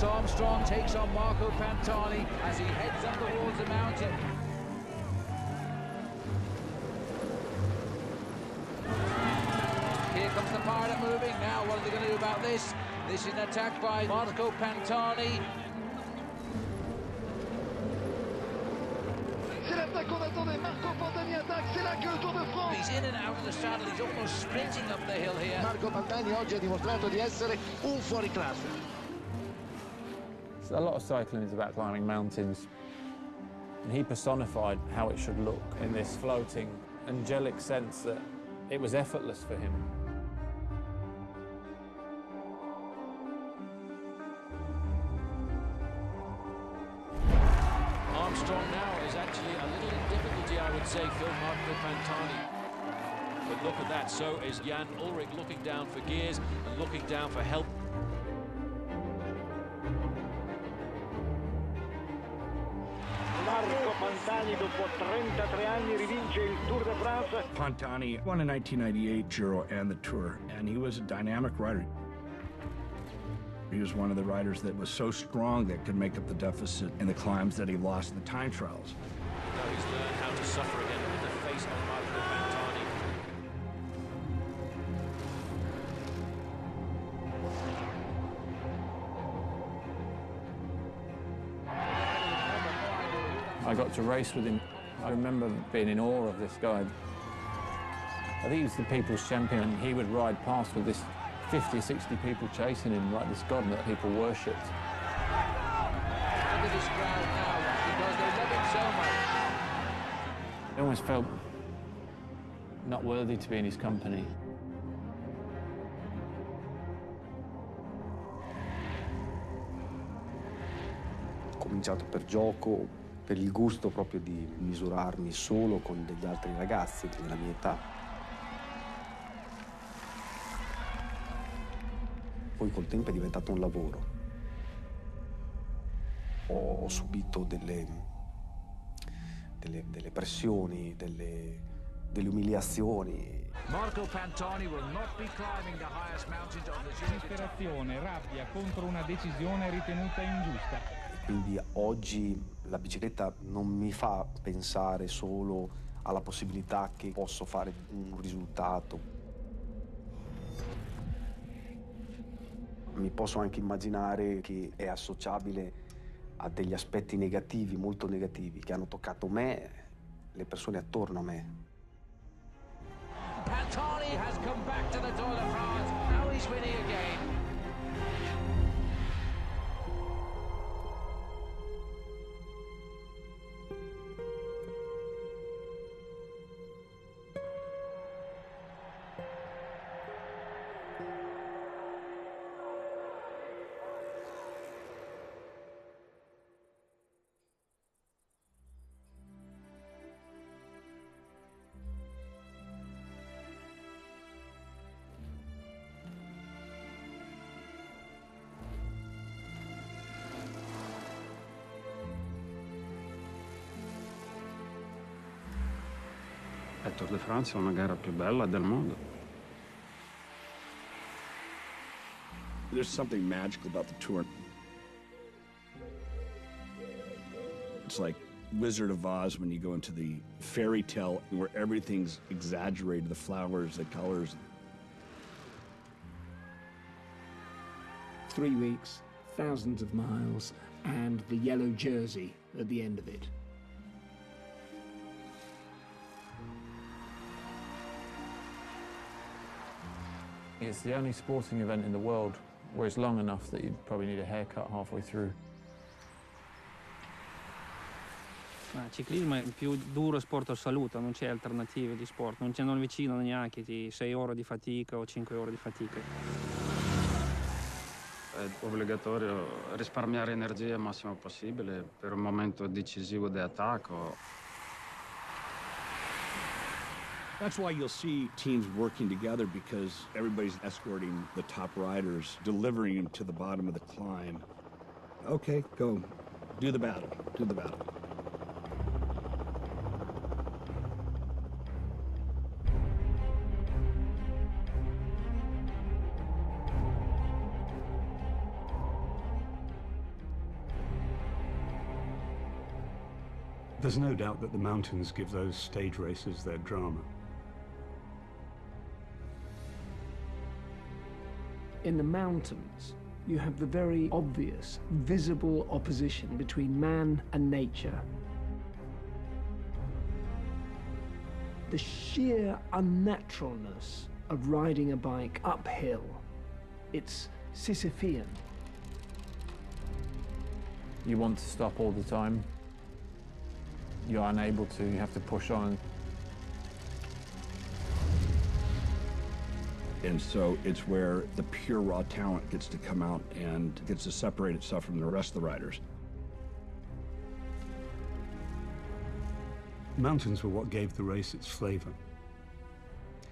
Lance Armstrong takes on Marco Pantani as he heads up towards the mountain. Here comes the pilot moving. Now what are they going to do about this? This is an attack by Marco Pantani. C'est l'attaque qu'on attendait. Marco Pantani attaque. C'est là que le Tour de France. He's in and out of the saddle. He's almost sprinting up the hill here. Marco Pantani oggi ha dimostrato di essere un fuoriclasse. A lot of cycling is about climbing mountains, and he personified how it should look in this floating, angelic sense that it was effortless for him. Armstrong now is actually a little in difficulty, I would say, Phil, Marco Pantani. But look at that, so is Jan Ullrich looking down for gears and looking down for help. Marco Pantani dopo 33 anni rivince il Tour de France. Pantani won a 1998 Giro and the Tour, and he was a dynamic rider. He was one of the riders that was so strong that could make up the deficit in the climbs that he lost in the time trials. Now he's learned how to suffer again in the face of Marco Pantani. I got to race with him. I remember being in awe of this guy. I think he was the people's champion. He would ride past with this 50, 60 people chasing him like this god that people worshipped. Look at this crowd now because they love him so much. I almost felt not worthy to be in his company. Ho cominciato per gioco, per il gusto proprio di misurarmi solo con degli altri ragazzi della mia età. Poi col tempo è diventato un lavoro. Ho subito delle pressioni, delle umiliazioni. Marco Pantani will not be climbing the highest mountains of the Giro. Disperazione, rabbia contro una decisione ritenuta ingiusta. Quindi oggi la bicicletta non mi fa pensare solo alla possibilità che posso fare un risultato. Mi posso anche immaginare che è associabile a degli aspetti negativi, molto negativi, che hanno toccato me, le persone attorno a me. Pantani has come back to the Tour de France. Now he's winning again. Il Tour de France è una gara più bella del mondo. There's something magical about the Tour. It's like Wizard of Oz when you go into the fairy tale where everything's exaggerated, the flowers, the colors. 3 weeks, thousands of miles, and the yellow jersey at the end of it. It's the only sporting event in the world where it's long enough that you'd probably need a haircut halfway through. Il ciclismo è il più duro sport assoluto, non c'è alternative di sport, non c'è vicino neanche di 6 ore di fatica o 5 ore di fatica. È obbligatorio risparmiare energia il massimo possibile per un momento decisivo di attacco. That's why you'll see teams working together, because everybody's escorting the top riders, delivering them to the bottom of the climb. Okay, go. Do the battle. Do the battle. There's no doubt that the mountains give those stage races their drama. In the mountains, you have the very obvious, visible opposition between man and nature. The sheer unnaturalness of riding a bike uphill. It's Sisyphean. You want to stop all the time. You're unable to, you have to push on. And so it's where the pure raw talent gets to come out and gets to separate itself from the rest of the riders. Mountains were what gave the race its flavor,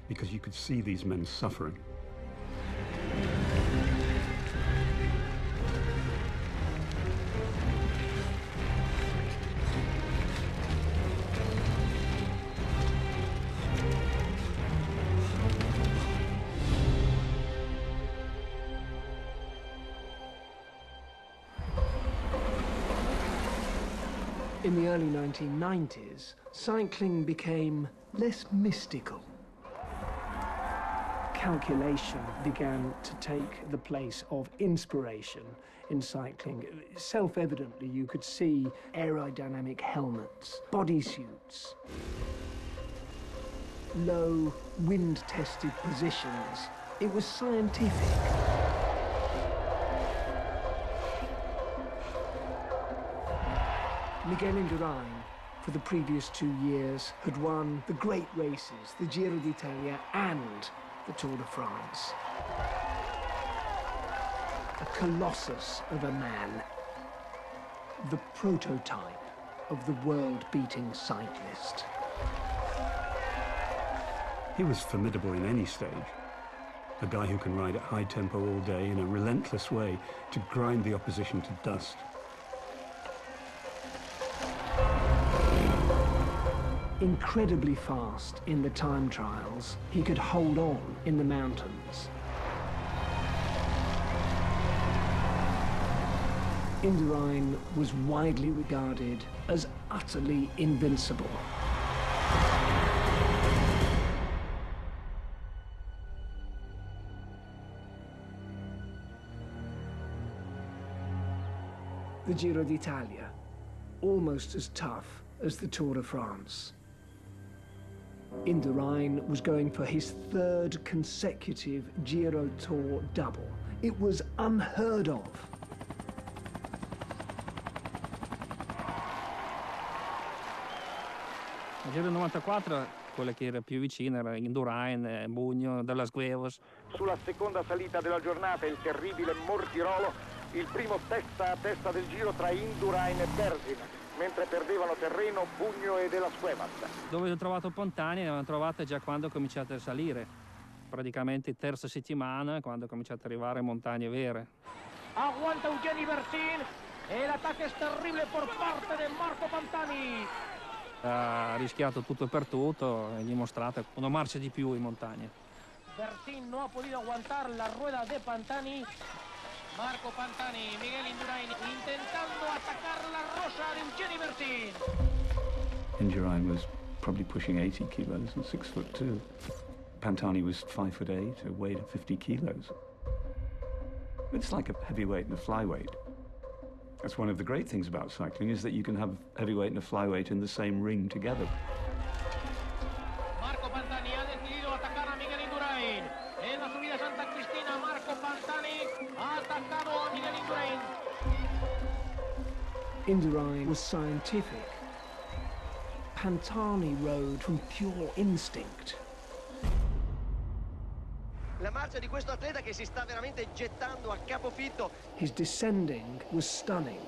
because you could see these men suffering. In the early 1990s, cycling became less mystical. Calculation began to take the place of inspiration in cycling. Self-evidently, you could see aerodynamic helmets, bodysuits, low wind-tested positions. It was scientific. Miguel Indurain, for the previous 2 years, had won the great races, the Giro d'Italia and the Tour de France. A colossus of a man, the prototype of the world-beating cyclist. He was formidable in any stage. A guy who can ride at high tempo all day in a relentless way to grind the opposition to dust. Incredibly fast in the time trials, he could hold on in the mountains. Indurain was widely regarded as utterly invincible. The Giro d'Italia, almost as tough as the Tour de France. Indurain was going for his third consecutive Giro Tour double. It was unheard of. Il Giro 94, quella che era più vicina era Indurain, Bugno, Dallas Guevos. Sulla seconda salita della giornata il terribile Mortirolo, il primo testa a testa del giro tra Indurain e Berzin, mentre perdevano terreno Bugno e Della Cuevas. Dove ho trovato Pontani, l'avevano trovata già quando ho cominciato a salire, praticamente terza settimana, quando ho cominciato ad arrivare a montagne vere. Aguanta Eugeni Berzin e l'attacco è terribile por parte di Marco Pantani. Ha rischiato tutto per tutto e dimostrato una marcia di più in montagna. Berzin no ha podido aguantar la rueda de Pantani. Marco Pantani, Miguel Indurain intentando atacar la rosa de Eugeni Berzin. Indurain was probably pushing 80 kilos and 6'2". Pantani was 5'8", a weight of 50 kilos. It's like a heavyweight and a flyweight. That's one of the great things about cycling, is that you can have heavyweight and a flyweight in the same ring together. Marco Pantani ha decidido atacar a Miguel Indurain. En la subida Santa Cristina, Marco Pantani ha atacado a Miguel Indurain. Indurain was scientific. Pantani rode from pure instinct. La marcia di questo atleta che si sta veramente gettando a capofitto. His descending was stunning.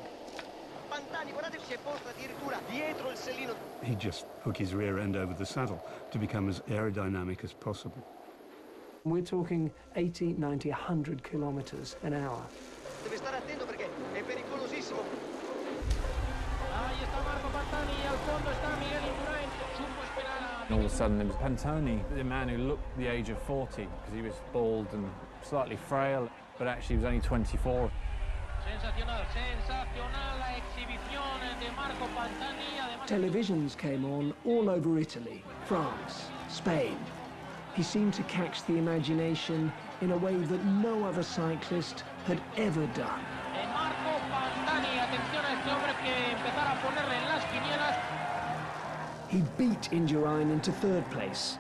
Pantani, guardate, si è posto addirittura dietro il sellino. He just hook his rear end over the saddle to become as aerodynamic as possible. We're talking 80, 90, 100 kilometers an hour. Deve stare attento perché è pericolosissimo. Ahí está Marco Pantani, al fondo está Miguel Indurain. Supo esperar a... And all of a sudden, there was Pantani, the man who looked the age of 40, because he was bald and slightly frail, but actually he was only 24. Sensacional, sensacional la exhibición de Marco Pantani. Además... Televisions came on all over Italy, France, Spain. He seemed to catch the imagination in a way that no other cyclist had ever done. E Marco Pantani, atención a este hombre que empezara a ponerle en las quinielas. He beat Indurain into third place.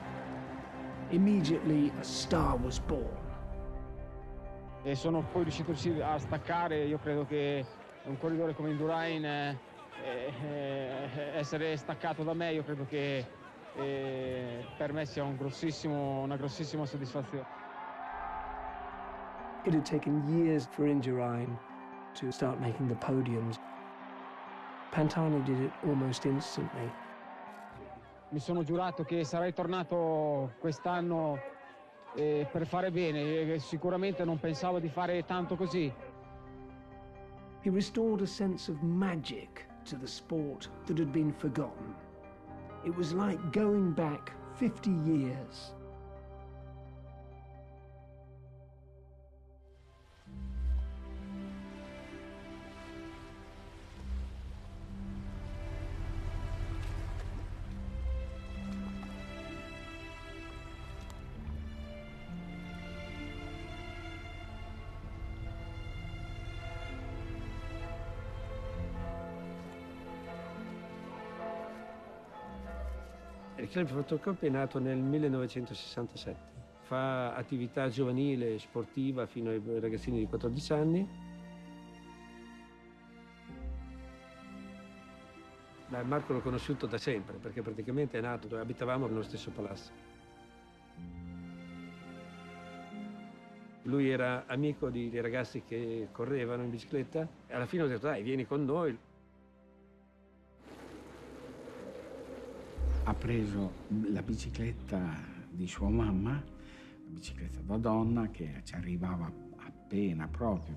Immediately, a star was born. E sono poi riuscito a staccare. Io credo che un corridore come Indurain, essere staccato da me, io credo che per me sia una grossissima soddisfazione. It had taken years for Indurain to start making the podiums. Pantani did it almost instantly. Mi sono giurato che sarei tornato quest'anno per fare bene. Sicuramente non pensavo di fare tanto così. He restored a sense of magic to the sport that had been forgotten. It was like going back 50 years. Il club Fotocoppi è nato nel 1967. Fa attività giovanile e sportiva fino ai ragazzini di 14 anni. Marco l'ho conosciuto da sempre, perché praticamente è nato, abitavamo nello stesso palazzo. Lui era amico di ragazzi che correvano in bicicletta e alla fine ho detto dai, vieni con noi. Ha preso la bicicletta di sua mamma, la bicicletta da donna che ci arrivava appena proprio.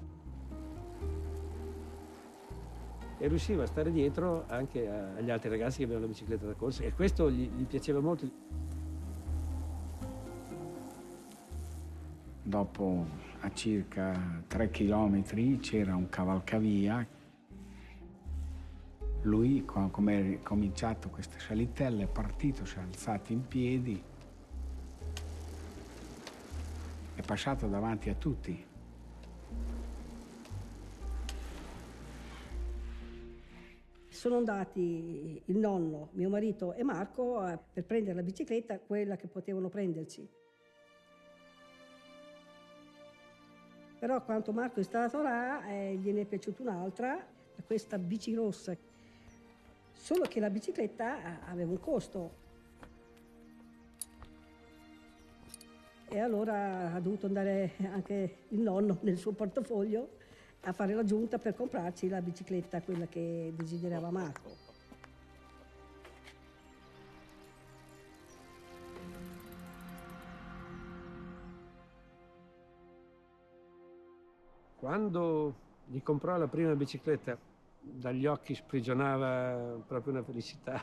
E riusciva a stare dietro anche agli altri ragazzi che avevano la bicicletta da corsa e questo gli piaceva molto. Dopo a circa 3 chilometri c'era un cavalcavia. Lui, come è cominciato questa salitella, è partito, si è alzato in piedi, è passato davanti a tutti. Sono andati il nonno, mio marito e Marco per prendere la bicicletta, quella che potevano prenderci. Però quando Marco è stato là, gliene è piaciuta un'altra, questa bici rossa. Solo che la bicicletta aveva un costo. E allora ha dovuto andare anche il nonno nel suo portafoglio a fare la giunta per comprarci la bicicletta, quella che desiderava Marco. Quando gli comprò la prima bicicletta, dagli occhi sprigionava proprio una felicità,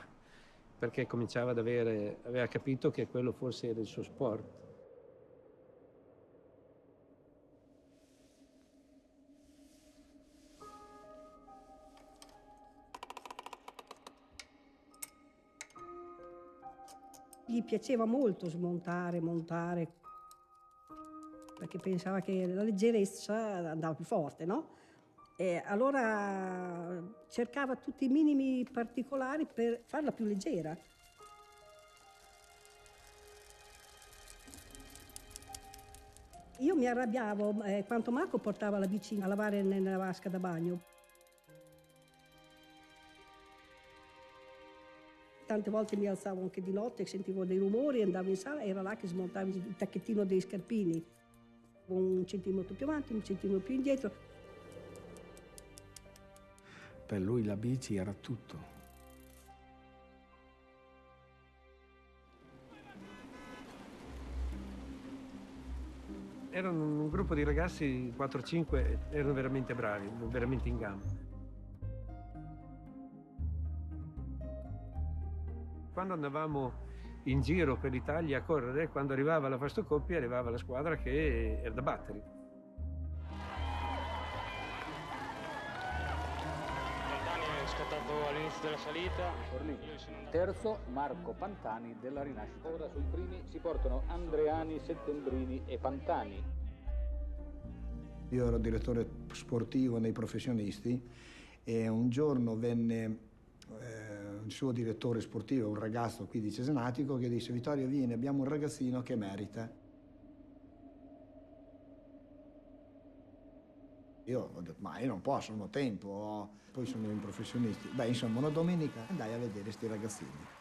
perché cominciava aveva capito che quello forse era il suo sport. Gli piaceva molto smontare, montare, perché pensava che la leggerezza andava più forte, no? E allora cercava tutti i minimi particolari per farla più leggera. Io mi arrabbiavo quando Marco portava la bici a lavare nella vasca da bagno. Tante volte mi alzavo anche di notte, sentivo dei rumori, andavo in sala e era là che smontavo il tacchettino dei scarpini. Un centimetro più avanti, un centimetro più indietro. Per lui la bici era tutto. Erano un gruppo di ragazzi, 4-5, erano veramente bravi, veramente in gamba. Quando andavamo in giro per l'Italia a correre, quando arrivava la Fastocoppi arrivava la squadra che era da battere. È scattato all'inizio della salita. Terzo Marco Pantani della Rinascita. Ora sui primi si portano Andreani, Settembrini e Pantani. Io ero direttore sportivo nei professionisti e un giorno venne il suo direttore sportivo, un ragazzo qui di Cesenatico, che disse: Vittorio, vieni, abbiamo un ragazzino che merita. Io ho detto: ma io non posso, non ho tempo, poi sono in professionisti. Beh, insomma, una domenica andai a vedere sti ragazzini.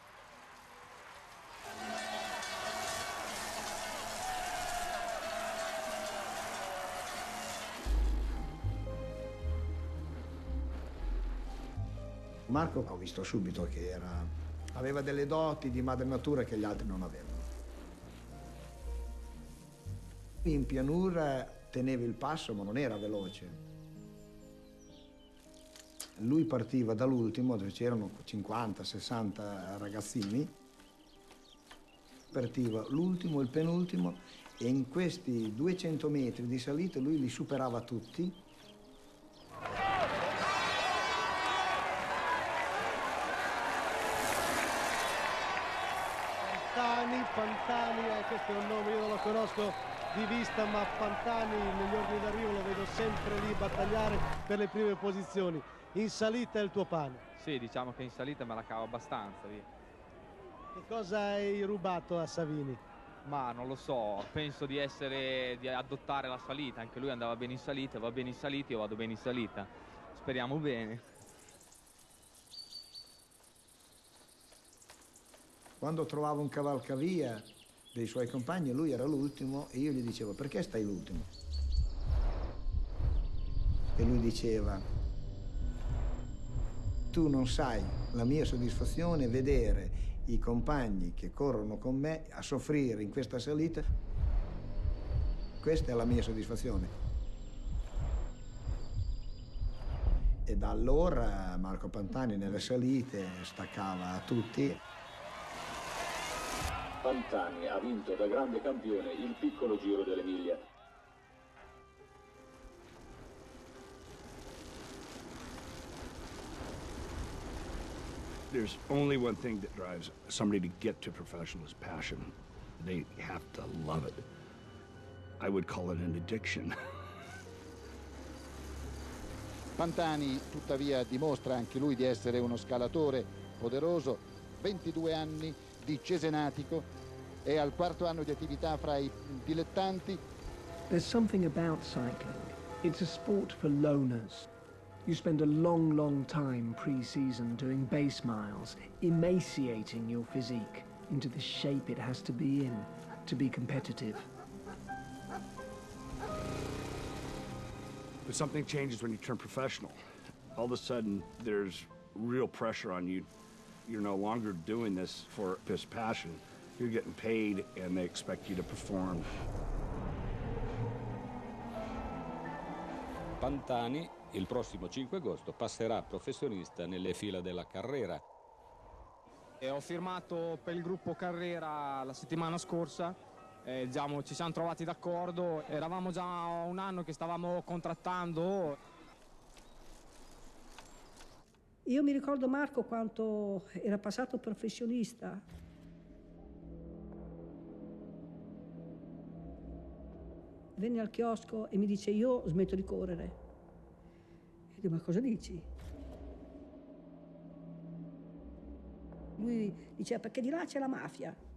Marco ho visto subito che aveva delle doti di madre natura che gli altri non avevano. In pianura teneva il passo, ma non era veloce. Lui partiva dall'ultimo, dove c'erano 50-60 ragazzini. Partiva l'ultimo e il penultimo e in questi 200 metri di salita lui li superava tutti. Pantani, questo è un nome, io non lo conosco di vista, ma Pantani negli ordini d'arrivo lo vedo sempre lì battagliare per le prime posizioni. In salita è il tuo pane. Sì, diciamo che in salita me la cavo abbastanza, via. Che cosa hai rubato a Savini? Ma non lo so, penso di adottare la salita, anche lui andava bene in salita, va bene in salita, io vado bene in salita. Speriamo bene. Quando trovavo un cavalcavia dei suoi compagni, lui era l'ultimo e io gli dicevo: perché stai l'ultimo? E lui diceva: tu non sai la mia soddisfazione vedere i compagni che corrono con me a soffrire in questa salita. Questa è la mia soddisfazione. E da allora Marco Pantani nelle salite staccava a tutti. Pantani ha vinto da grande campione il piccolo Giro dell'Emilia. There's only one thing that drives somebody to get to professional is passion. They have to love it. I would call it an addiction. Pantani, tuttavia, dimostra anche lui di essere uno scalatore poderoso, 22 anni di Cesenatico, è al quarto anno di attività fra i dilettanti. There's something about cycling. It's a sport for loners. You spend a long, long time pre-season doing base miles, emaciating your physique into the shape it has to be in to be competitive. But something changes when you turn professional. All of a sudden, there's real pressure on you. You're no longer doing this for this passion. You're getting paid and they expect you to perform. Pantani, il prossimo 5 agosto, passerà professionista nelle fila della Carrera. Ho firmato per il gruppo Carrera la settimana scorsa, diciamo, ci siamo trovati d'accordo, eravamo già un anno che stavamo contrattando. Io mi ricordo Marco quando era passato professionista. Venne al chiosco e mi dice: io smetto di correre. E dico: ma cosa dici? Lui diceva: perché di là c'è la mafia.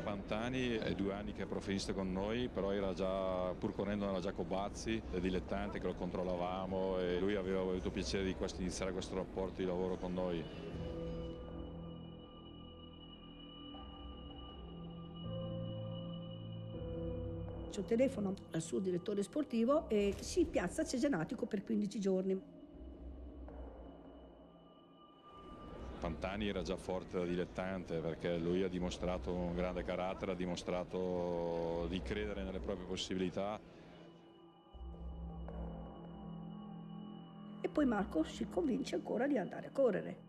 Pantani è 2 anni che è professionista con noi, però era già, pur correndo era già Cobazzi, è dilettante che lo controllavamo e lui aveva avuto piacere di iniziare questo rapporto di lavoro con noi. Telefono al suo direttore sportivo e si piazza a Cesenatico per 15 giorni. Pantani era già forte da dilettante perché lui ha dimostrato un grande carattere, ha dimostrato di credere nelle proprie possibilità. E poi Marco si convince ancora di andare a correre.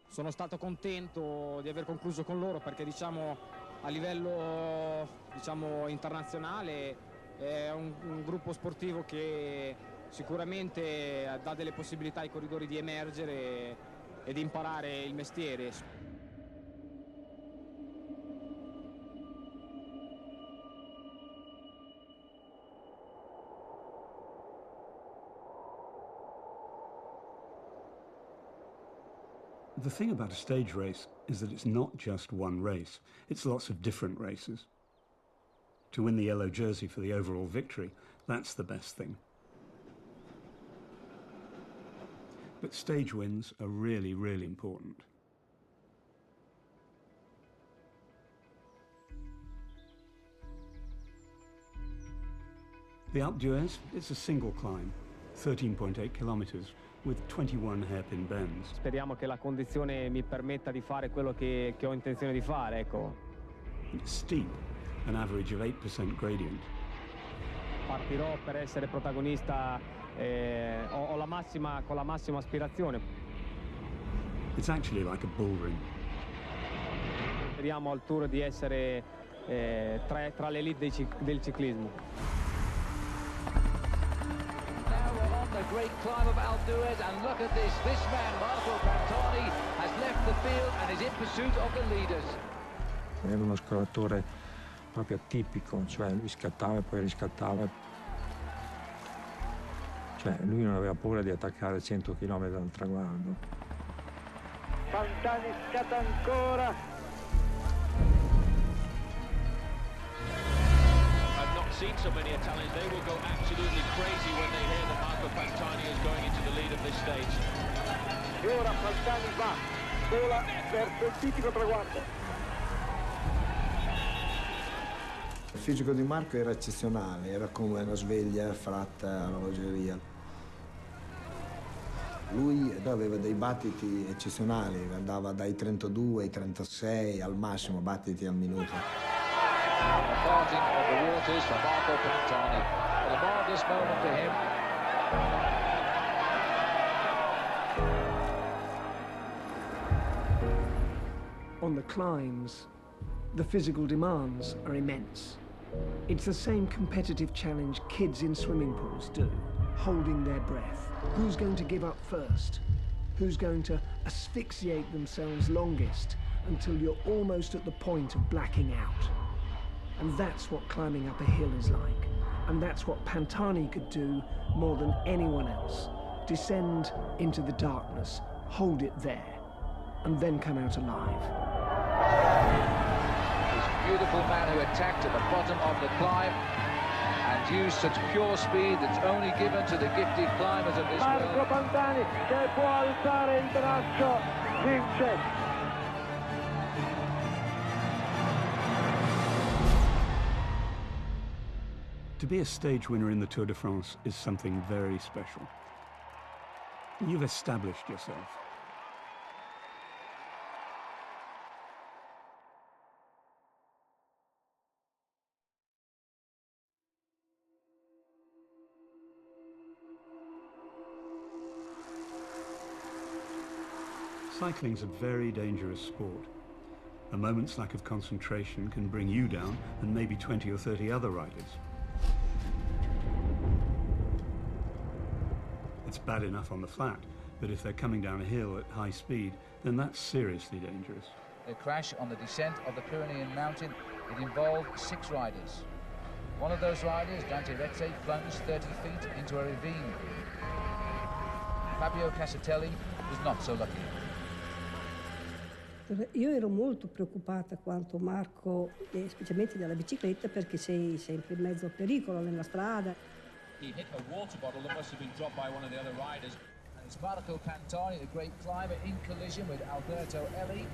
Sono stato contento di aver concluso con loro perché, diciamo, a livello, diciamo, internazionale È un gruppo sportivo che sicuramente dà delle possibilità ai corridori di emergere e di imparare il mestiere. The thing about a stage race is that it's not just one race, it's lots of different races. To win the yellow jersey for the overall victory, that's the best thing. But stage wins are really, really important. The Alpe d'Huez, it's a single climb, 13.8 kilometers, with 21 hairpin bends. Speriamo che la condizione mi permetta di fare quello che ho intenzione di fare, ecco. It's steep, an average of 8% gradient. Partirò per essere protagonista, ho con la massima aspirazione. It's actually like a bull ring. Speriamo al Tour di essere tra l'elite del ciclismo. The great climb of Alpe d'Huez, and look at this man Marco Pantani has left the field and is in pursuit of the leaders. Era uno scalatore proprio atipico, cioè lui scattava e poi riscattava, cioè lui non aveva paura di attaccare 100 km dal traguardo. Pantani scatta ancora. Seen so many Italians, they will go absolutely crazy when they hear that Marco Pantani is going into the lead of this stage. E ora Pantani va, vola verso il tipico traguardo. Il fisico di Marco era eccezionale, era come una sveglia fatta a orologeria. Lui aveva dei battiti eccezionali, andava dai 32 ai 36 al massimo battiti al minuto. Parting of the waters for Marco Pantani. A marvellous moment for him. On the climbs, the physical demands are immense. It's the same competitive challenge kids in swimming pools do, holding their breath. Who's going to give up first? Who's going to asphyxiate themselves longest until you're almost at the point of blacking out? And that's what climbing up a hill is like. And that's what Pantani could do more than anyone else. Descend into the darkness, hold it there, and then come out alive. This beautiful man who attacked at the bottom of the climb and used such pure speed that's only given to the gifted climbers of this world. Marco Pantani che può alzare il braccio, vince. To be a stage winner in the Tour de France is something very special. You've established yourself. Cycling's a very dangerous sport. A moment's lack of concentration can bring you down and maybe 20 or 30 other riders. It's bad enough on the flat, but if they're coming down a hill at high speed, then that's seriously dangerous. A crash on the descent of the Pyrenean mountain. It involved 6 riders. One of those riders, Dante Rete, plunged 30 feet into a ravine. Fabio Casatelli was not so lucky. Io ero molto preoccupata quanto Marco, specialmente della bicicletta, perché sei sempre in mezzo a pericolo nella strada. He hit a water bottle that must have been dropped by one of the other riders. And it's Marco Pantani, the great climber, in collision with Alberto Elli.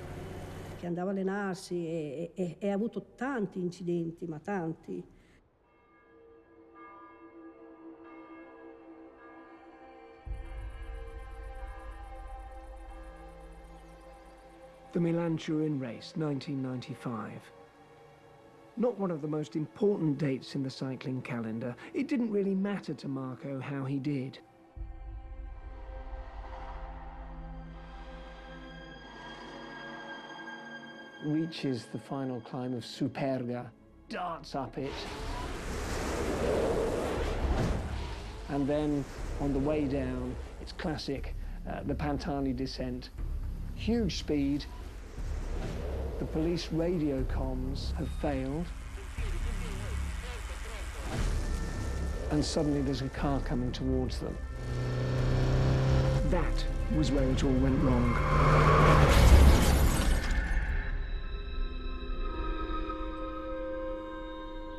Che andava a allenarsi e ha avuto tanti incidenti, ma tanti. The Milan-Turin race, 1995. Not one of the most important dates in the cycling calendar, it didn't really matter to Marco how he did. Reaches the final climb of Superga, darts up it. And then on the way down, it's classic, the Pantani descent. Huge speed. The police radio comms have failed. And suddenly there's a car coming towards them. That was where it all went wrong.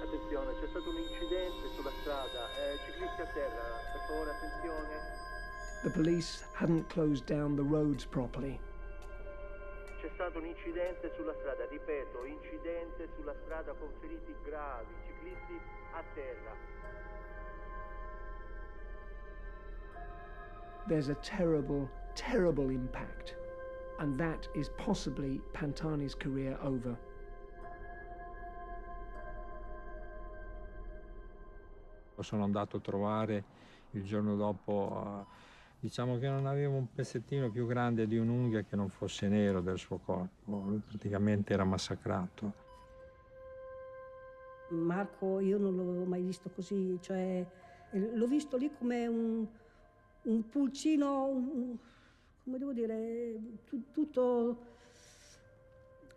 Attenzione, c'è stato un incidente sulla strada. Ciclisti a terra, per favore attenzione. The police hadn't closed down the roads properly. C'è stato un incidente sulla strada, ripeto, incidente sulla strada con feriti gravi, ciclisti a terra. There's a terrible, terrible impact, and that is possibly Pantani's career over. Sono andato a trovare il giorno dopo, diciamo che non aveva un pezzettino più grande di un'unghia che non fosse nero del suo corpo, lui praticamente era massacrato. Marco io non l'avevo mai visto così, cioè l'ho visto lì come un pulcino, come devo dire, tutto...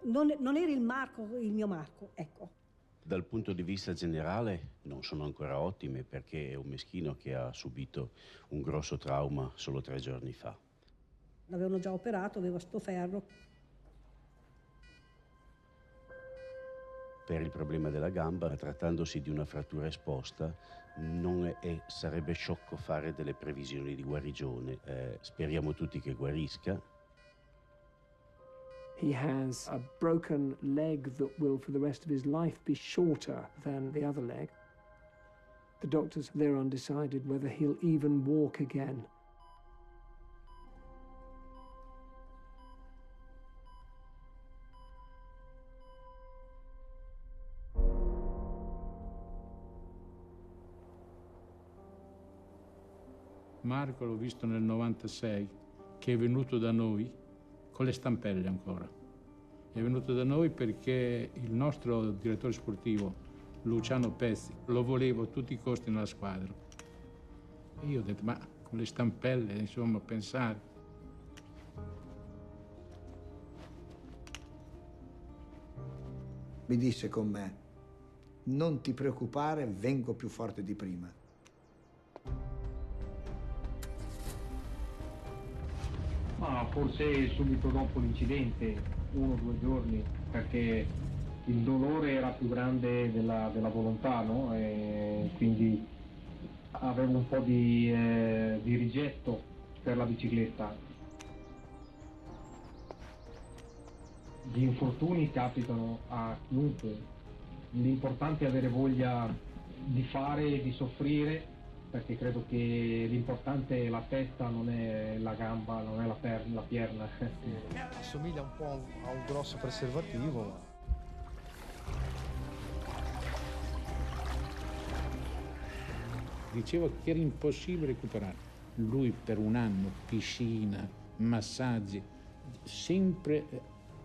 Non era il mio Marco, ecco. Dal punto di vista generale non sono ancora ottime perché è un meschino che ha subito un grosso trauma solo 3 giorni fa. L'avevano già operato, aveva sto ferro. Per il problema della gamba, trattandosi di una frattura esposta, sarebbe sciocco fare delle previsioni di guarigione. Speriamo tutti che guarisca. He has a broken leg that will, for the rest of his life, be shorter than the other leg. The doctors, they're undecided whether he'll even walk again. Marco l'ho visto nel 96, che è venuto da noi con le stampelle ancora. È venuto da noi perché il nostro direttore sportivo, Luciano Pezzi, lo voleva a tutti i costi nella squadra. E io ho detto, ma con le stampelle, insomma, pensare. Mi disse con me, non ti preoccupare, vengo più forte di prima. Ma forse subito dopo l'incidente, 1 o 2 giorni, perché il dolore era più grande della volontà, no? E quindi avevo un po' di rigetto per la bicicletta. Gli infortuni capitano a chiunque, l'importante è avere voglia di fare e di soffrire, perché credo che l'importante è la testa, non è la gamba, non è la pierna. Assomiglia un po' a un grosso preservativo. Diceva che era impossibile recuperare. Lui per 1 anno, piscina, massaggi, sempre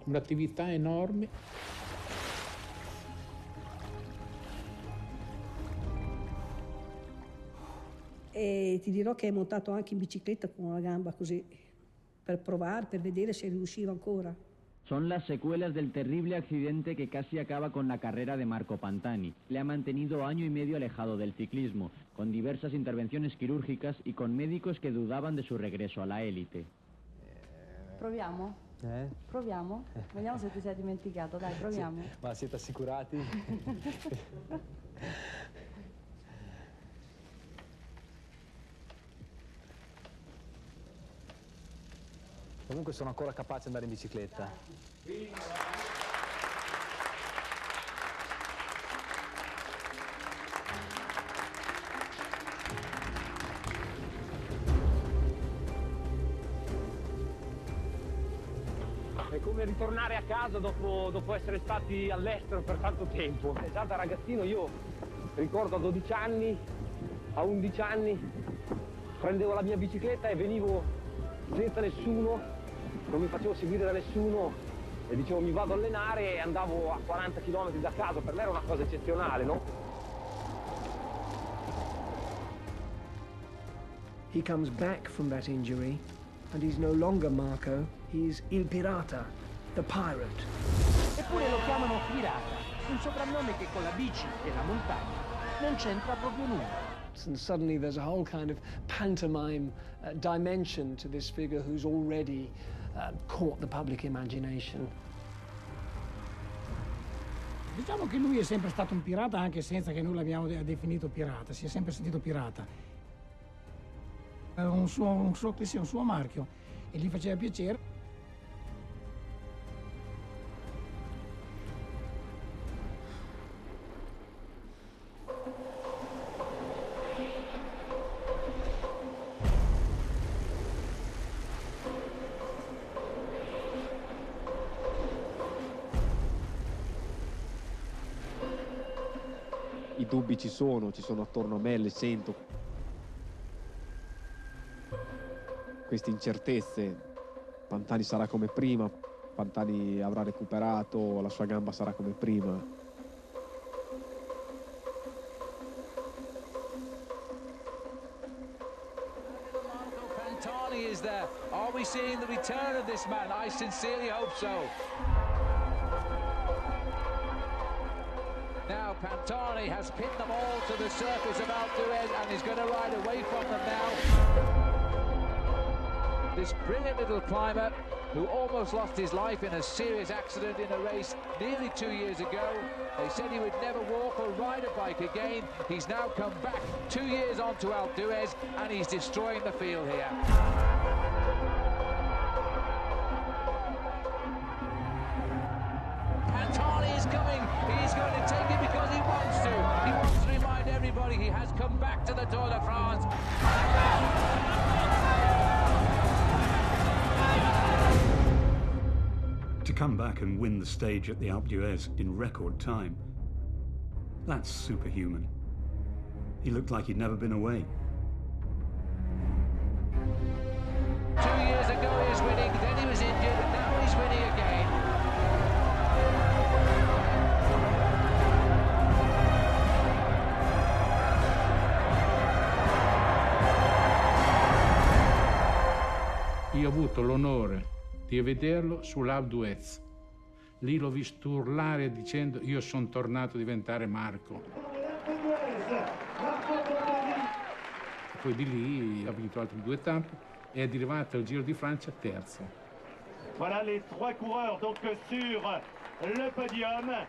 un'attività enorme. E ti dirò che è montato anche in bicicletta con una gamba così, per provare, per vedere se riusciva ancora. Son las secuelas del terrible accidente que casi acaba con la carrera de Marco Pantani. Le ha mantenido año y medio alejado del ciclismo, con diversas intervenciones quirúrgicas y con médicos que dudaban de su regreso a la élite. Proviamo? Proviamo? Vediamo se ti sei dimenticato, dai, proviamo. Sì. Ma siete assicurati? Comunque sono ancora capace di andare in bicicletta. È come ritornare a casa dopo essere stati all'estero per tanto tempo. Già da ragazzino io ricordo a 12 anni, a 11 anni, prendevo la mia bicicletta e venivo senza nessuno, non mi facevo seguire da nessuno e dicevo mi vado a allenare e andavo a 40 km da casa, per me era una cosa eccezionale, no? He comes back from that injury, and he's no longer Marco, he's Il Pirata, the pirate. Eppure lo chiamano pirata, un soprannome che con la bici e la montagna non c'entra proprio nulla. And suddenly there's a whole kind of pantomime dimension to this figure who's already caught the public imagination. Diciamo che lui è sempre stato un pirata anche senza che noi l'abbiamo definito pirata, si è sempre sentito pirata. Aveva un suo marchio e gli faceva piacere. I dubbi ci sono attorno a me, le sento. Queste incertezze. Pantani sarà come prima, Pantani avrà recuperato, la sua gamba sarà come prima. Pantani is there. Are we seeing the return of this man? I sincerely hope so. Now Pantani has pinned them all to the surface of Alpe d'Huez and is going to ride away from them now. This brilliant little climber who almost lost his life in a serious accident in a race nearly 2 years ago. They said he would never walk or ride a bike again. He's now come back 2 years on to Alpe d'Huez and he's destroying the field here. Pantani is coming. He's going to take it because he wants to. He wants to remind everybody he has come back to the Tour de France. To come back and win the stage at the Alpe d'Huez in record time, that's superhuman. He looked like he'd never been away. 2 years ago he was winning, then he was injured, and now he's winning again. Io ho avuto l'onore di vederlo sull'Alpe d'Huez. Lì l'ho visto urlare dicendo io sono tornato a diventare Marco. E poi di lì ha vinto altre 2 tappe e è arrivato al Giro di Francia terzo. Voilà les 3 coureurs donc sur le podium.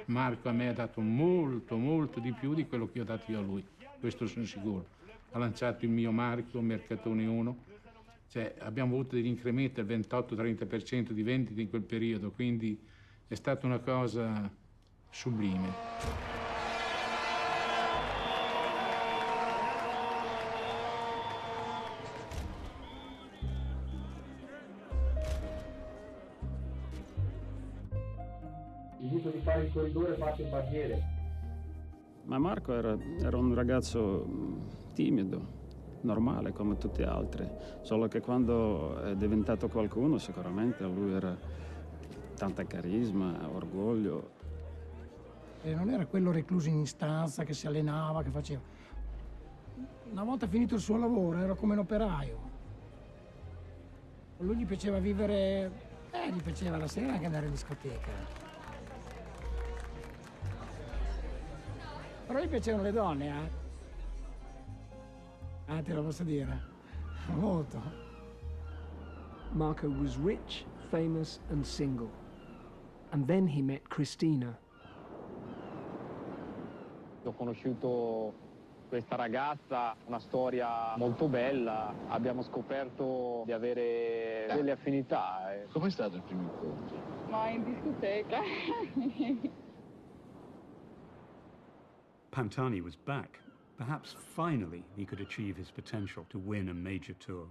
Marco a me ha dato molto di più di quello che ho dato io a lui, questo sono sicuro. Ha lanciato il mio marchio, Mercatone 1. Cioè, abbiamo avuto degli incrementi del 28-30% di vendite in quel periodo, quindi è stata una cosa sublime. Gli dico di fare il corridore, faccio il barbiere. Ma Marco era un ragazzo timido, normale come tutti gli altri, solo che quando è diventato qualcuno sicuramente lui era tanta carisma, orgoglio. E non era quello recluso in stanza che si allenava, che faceva. Una volta finito il suo lavoro era come un operaio. A lui gli piaceva vivere, gli piaceva la sera anche andare in discoteca. Però gli piacevano le donne, te lo posso dire. Molto. Marco was rich, famous and single. And then he met Cristina. Ho conosciuto questa ragazza, una storia molto bella, abbiamo scoperto di avere delle affinità. Com'è stato il primo incontro? Ma in discoteca. Pantani was back. Perhaps finally he could achieve his potential to win a major tour.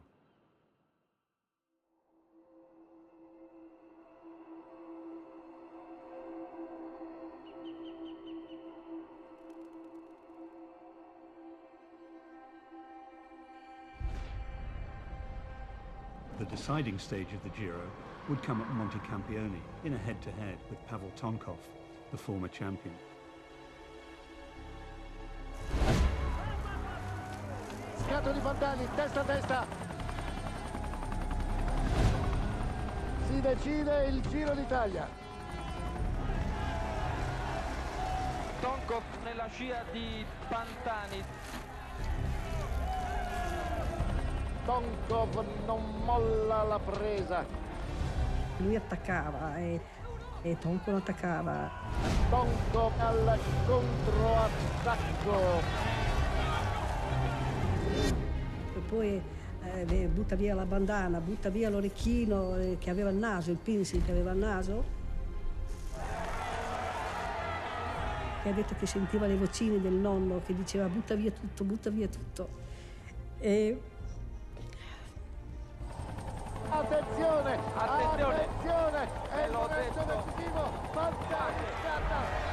The deciding stage of the Giro would come at Monte Campione in a head-to-head with Pavel Tonkov, the former champion. Scato di Pantani, testa a testa. Si decide il Giro d'Italia. Tonkov nella scia di Pantani. Tonkov non molla la presa. Lui attaccava e Tonkov attaccava. Tonkov al controattacco. E poi butta via la bandana, butta via l'orecchino che aveva il naso, il piercing che aveva il naso. E ha detto che sentiva le vocine del nonno che diceva butta via tutto, butta via tutto. E attenzione, attenzione, è il l'ho momento detto. decisivo, Pantani scatta.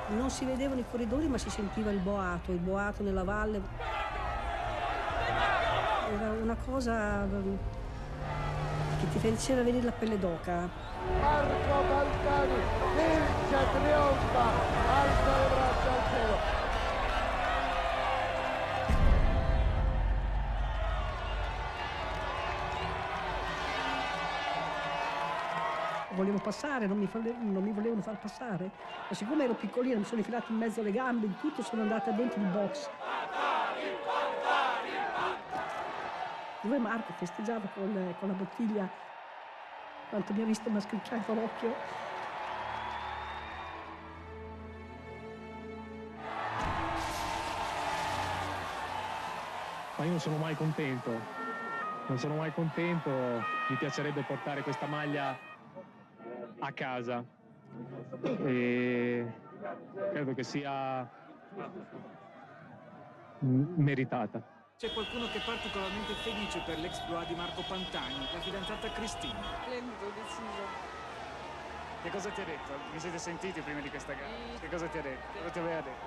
non si vedevano i corridori ma si sentiva il boato nella valle. Era una cosa che ti faceva venire la pelle d'oca. Marco Pantani vince, trionfa, alza le braccia al cielo. Volevo passare, non mi volevano far passare, ma siccome ero piccolina mi sono infilato in mezzo alle gambe, in tutto sono andata dentro il box. Dove Marco festeggiava con la bottiglia, quando mi ha visto mi ha scricchiato l'occhio. Ma io non sono mai contento, mi piacerebbe portare questa maglia a casa e credo che sia meritata. C'è qualcuno che è particolarmente felice per l'exploit di Marco Pantani, la fidanzata Cristina. Splendido, deciso. Che cosa ti ha detto? Vi siete sentiti prima di questa gara? Che cosa ti ha detto? Cosa ti aveva detto?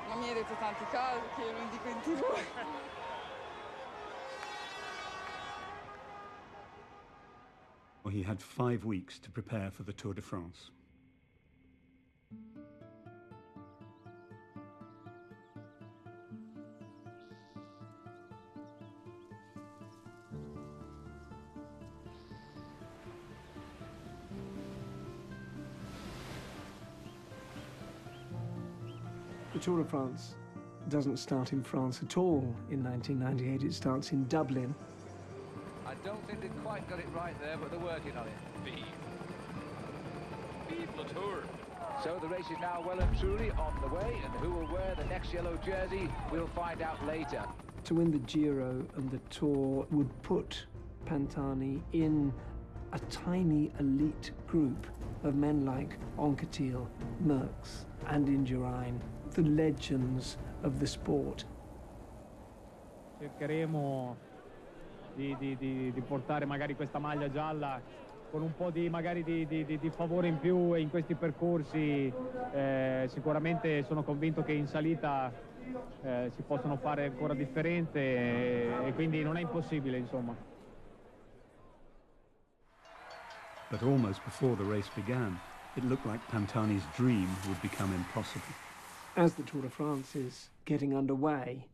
Non mi ha detto tante cose che io non dico in TV. Well, he had 5 weeks to prepare for the Tour de France. The Tour de France doesn't start in France at all in 1998. It starts in Dublin. I don't think they've quite got it right there, but they're working on it. Vive le Tour! So the race is now well and truly on the way, and who will wear the next yellow jersey, we'll find out later. To win the Giro and the Tour would put Pantani in a tiny elite group of men like Anquetil, Merckx and Indurain, the legends of the sport. Cercheremo di portare magari questa maglia gialla con un po' di favore in più in questi percorsi. Sicuramente sono convinto che in salita si possono fare ancora differente e quindi non è impossibile, insomma. But almost before the race began, it looked like Pantani's dream would become impossible. As the Tour de France is getting underway,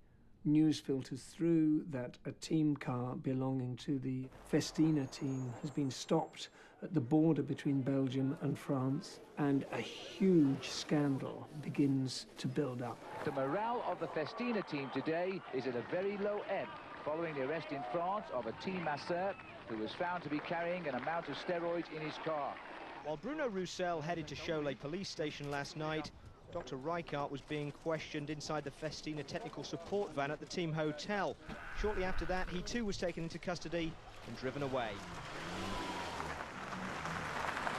news filters through that a team car belonging to the Festina team has been stopped at the border between Belgium and France, and a huge scandal begins to build up. The morale of the Festina team today is at a very low ebb, following the arrest in France of a team masseur who was found to be carrying an amount of steroids in his car. While Bruno Roussel headed to Cholet police station last night, Dr. Rijkaard was being questioned inside the Festina technical support van at the team hotel. Shortly after that, he too was taken into custody and driven away.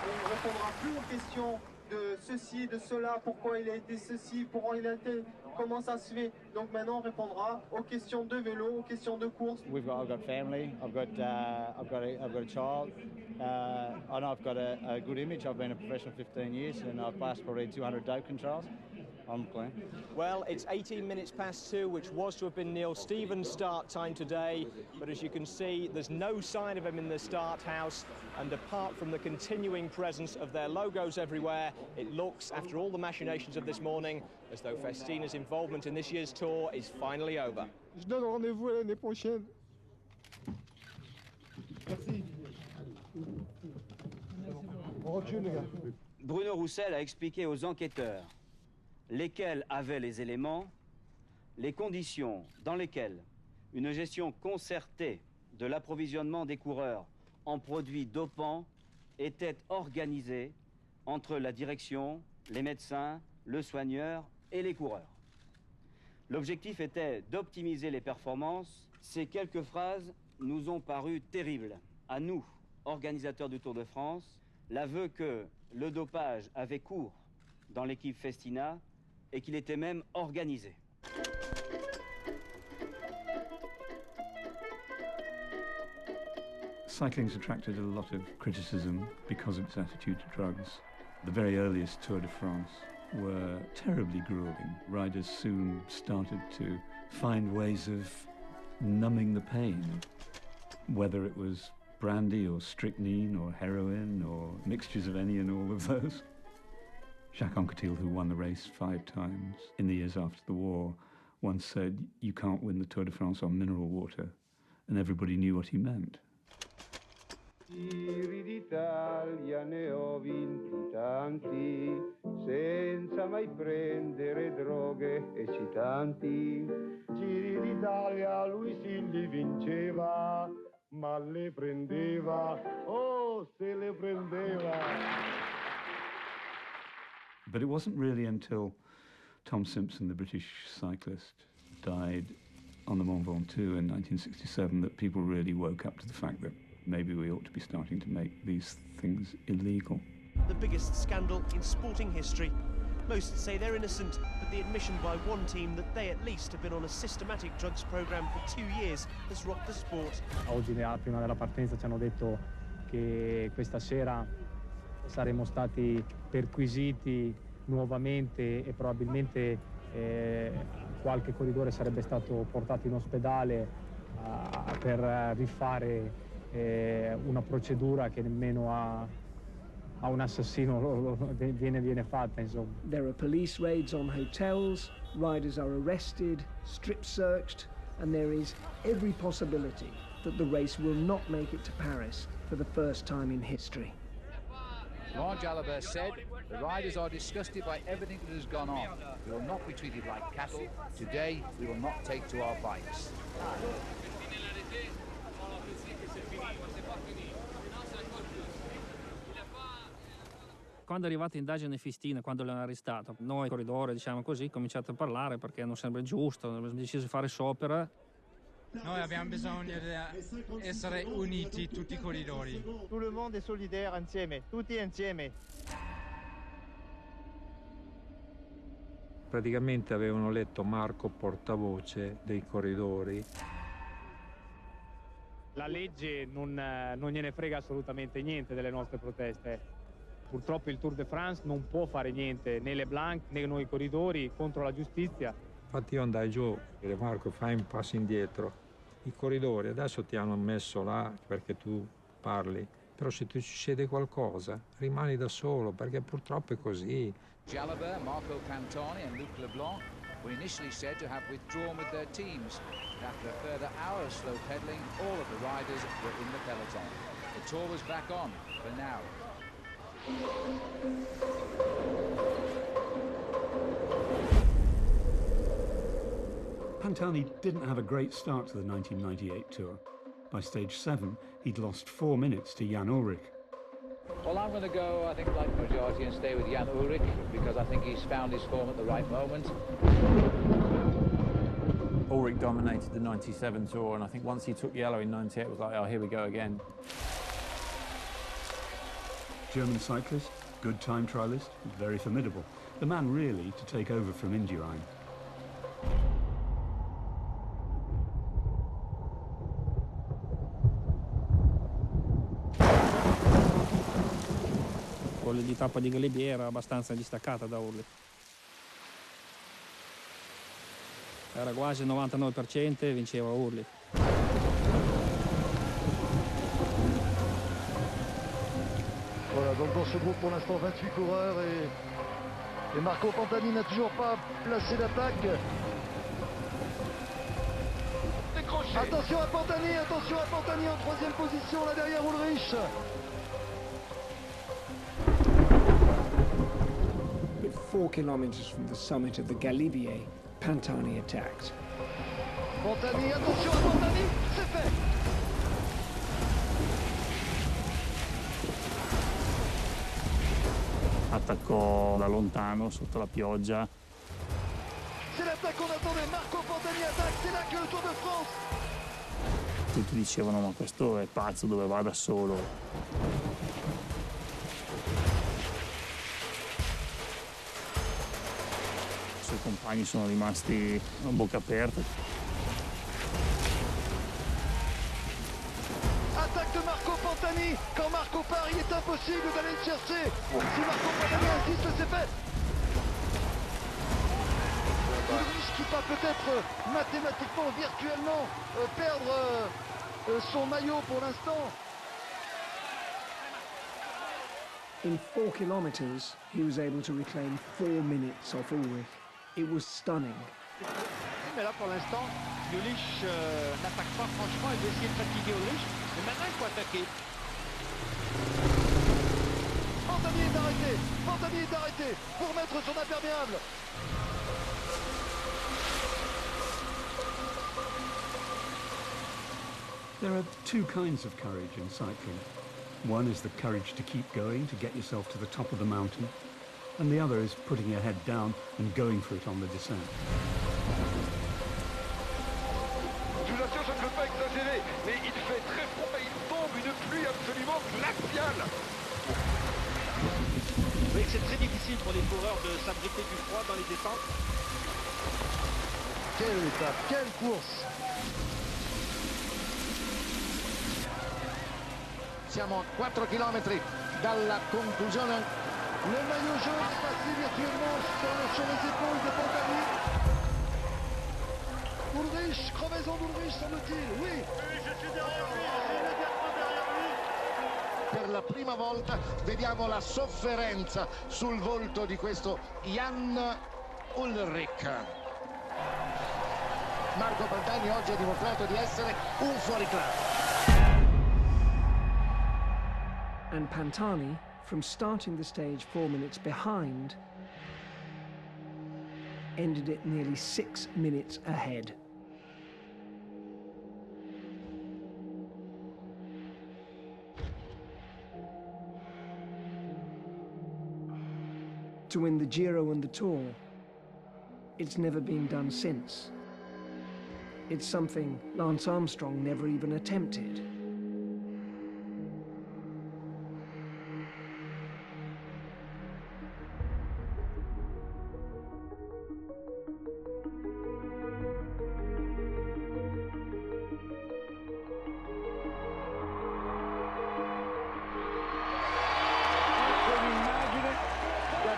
On ne répondra plus aux questions de ceci, de cela, pourquoi il a été ceci, pourquoi il a été, comment ça se fait. Donc maintenant on répondra aux questions de vélo, aux questions de course. I've got family, I've got a child. I know I've got a good image. I've been a professional 15 years and I've passed probably 200 dope controls. I'm clear. Well, it's 18 minutes past 2, which was to have been Neil Stevens' start time today, but as you can see, there's no sign of him in the start house, and apart from the continuing presence of their logos everywhere, it looks, after all the machinations of this morning, as though Festina's involvement in this year's tour is finally over. Je donne rendez-vous à l'année prochaine. Merci. Bruno Roussel a expliqué aux enquêteurs lesquels avaient les éléments, les conditions dans lesquelles une gestion concertée de l'approvisionnement des coureurs en produits dopants était organisée entre la direction, les médecins, le soigneur et les coureurs. L'objectif était d'optimiser les performances. Ces quelques phrases nous ont paru terribles. À nous, organisateurs du Tour de France, l'aveu que le dopage avait cours dans l'équipe Festina et qu'il était même organisé. Cycling's attracted a lot of criticism because of its attitude to drugs. The very earliest Tour de France were terribly grueling. Riders soon started to find ways of numbing the pain, whether it was brandy or strychnine or heroin or mixtures of any and all of those. Jacques Anquetil, who won the race 5 times in the years after the war, once said, "You can't win the Tour de France on mineral water," and everybody knew what he meant. Giri d'Italia ne ho vinti tanti, senza mai prendere droghe eccitanti. Giri d'Italia lui sì li vinceva, ma le prendeva, oh se le prendeva. But it wasn't really until Tom Simpson, the British cyclist, died on the Mont Ventoux in 1967 that people really woke up to the fact that maybe we ought to be starting to make these things illegal. The biggest scandal in sporting history. Most say they're innocent, but the admission by one team that they at least have been on a systematic drugs program for 2 years has rocked the sport. Oggi prima della partenza ci hanno detto che questa sera saremmo stati perquisiti nuovamente e probabilmente qualche corridore sarebbe stato portato in ospedale per rifare una procedura che nemmeno a un assassino viene fatta, insomma. There are police raids on hotels, riders are arrested, strip searched, and there is every possibility that the race will not make it to Paris for the first time in history. Laurent Jalabert said, "The riders are disgusted by everything that has gone on. We will not be treated like cattle. Today, we will not take to our bikes." Quando è arrivata l'indagine Festina, quando l'hanno arrestato, noi corridori, diciamo così, cominciato a parlare perché non sembra giusto, abbiamo deciso di fare sciopero. Noi abbiamo bisogno di essere uniti tutti i corridori. Tutto il mondo è solidaire insieme, tutti insieme. Praticamente avevano letto Marco portavoce dei corridori. La legge non gliene frega assolutamente niente delle nostre proteste. Purtroppo il Tour de France non può fare niente, né Leblanc né noi corridori, contro la giustizia. Infatti io andai giù e dire: Marco, fai un passo indietro. I corridori adesso ti hanno messo là perché tu parli, però se ti succede qualcosa rimani da solo, perché purtroppo è così. Jalabert, Marco Pantani and Luc Leblanc were initially said to have withdrawn with their teams, but after a further hour of slow pedaling, all of the riders were in the peloton. The tour was back on for now. Pantani didn't have a great start to the 1998 Tour. By stage 7, he'd lost 4 minutes to Jan Ullrich. Well, I'm going to go, I think, like the majority and stay with Jan Ullrich because I think he's found his form at the right moment. Ullrich dominated the 97 Tour, and I think once he took yellow in 98, it was like, oh, here we go again. German cyclist, good time trialist, very formidable. The man really to take over from Indurain. Quella di tappa di Galibier era abbastanza distaccata da Ullrich. era quasi il 99% e vinceva a urli. Voilà, donc dans ce groupe pour l'instant 28 coureurs et Marco Pantani n'a toujours pas placé d'attaque. Attention à Pantani en troisième position là derrière Ulrich. But 4 kilometers from the summit of the Galibier, Pantani attacked. Pantani, attention à Pantani, c'est fait. Attaccò da lontano sotto la pioggia. C'est l'attaque qu'on attendait, Marco Pantani attaque, c'est là que le Tour de France. Tutti dicevano ma questo è pazzo, dove va da solo. I suoi compagni sono rimasti a bocca aperta. Attaque de Marco Pantani, quand Marco part, il est impossible d'aller le chercher. Si Marco Pantani insiste, c'est fait. Ulrich qui va peut-être mathématiquement, virtuellement perdre son maillot pour l'instant. In 4 kilometers, he was able to reclaim 4 minutes off Ulrich. It was stunning. Mais là, pour l'instant, Ulrich n'attaque pas franchement. Il veut essayer de fatiguer Ulrich. Mais maintenant, il faut attaquer. Pantani est arrêté pour mettre son imperméable. There are two kinds of courage in cycling. One is the courage to keep going, to get yourself to the top of the mountain, and the other is putting your head down and going for it on the descent. Je vous assure, je ne veux pas exagérer, mais il fait très froid et il tombe une pluie absolument glaciale. Vous voyez que c'est très difficile pour les coureurs de s'abriter du froid dans les descentes. Quelle étape, quelle course! Siamo a 4 km dalla conclusione. Le maillot jaune est passé virtuellement sur les épaules de Pantani. Ulrich, crevaison d'Ulrich semble-t-il, oui. Oui, je suis derrière lui, immédiatement derrière lui. Per la prima volta vediamo la sofferenza sul volto di questo Jan Ullrich. Marco Pantani oggi ha dimostrato di essere un fuoriclasse. And Pantani, from starting the stage 4 minutes behind, ended it nearly 6 minutes ahead. To win the Giro and the Tour, it's never been done since. It's something Lance Armstrong never even attempted.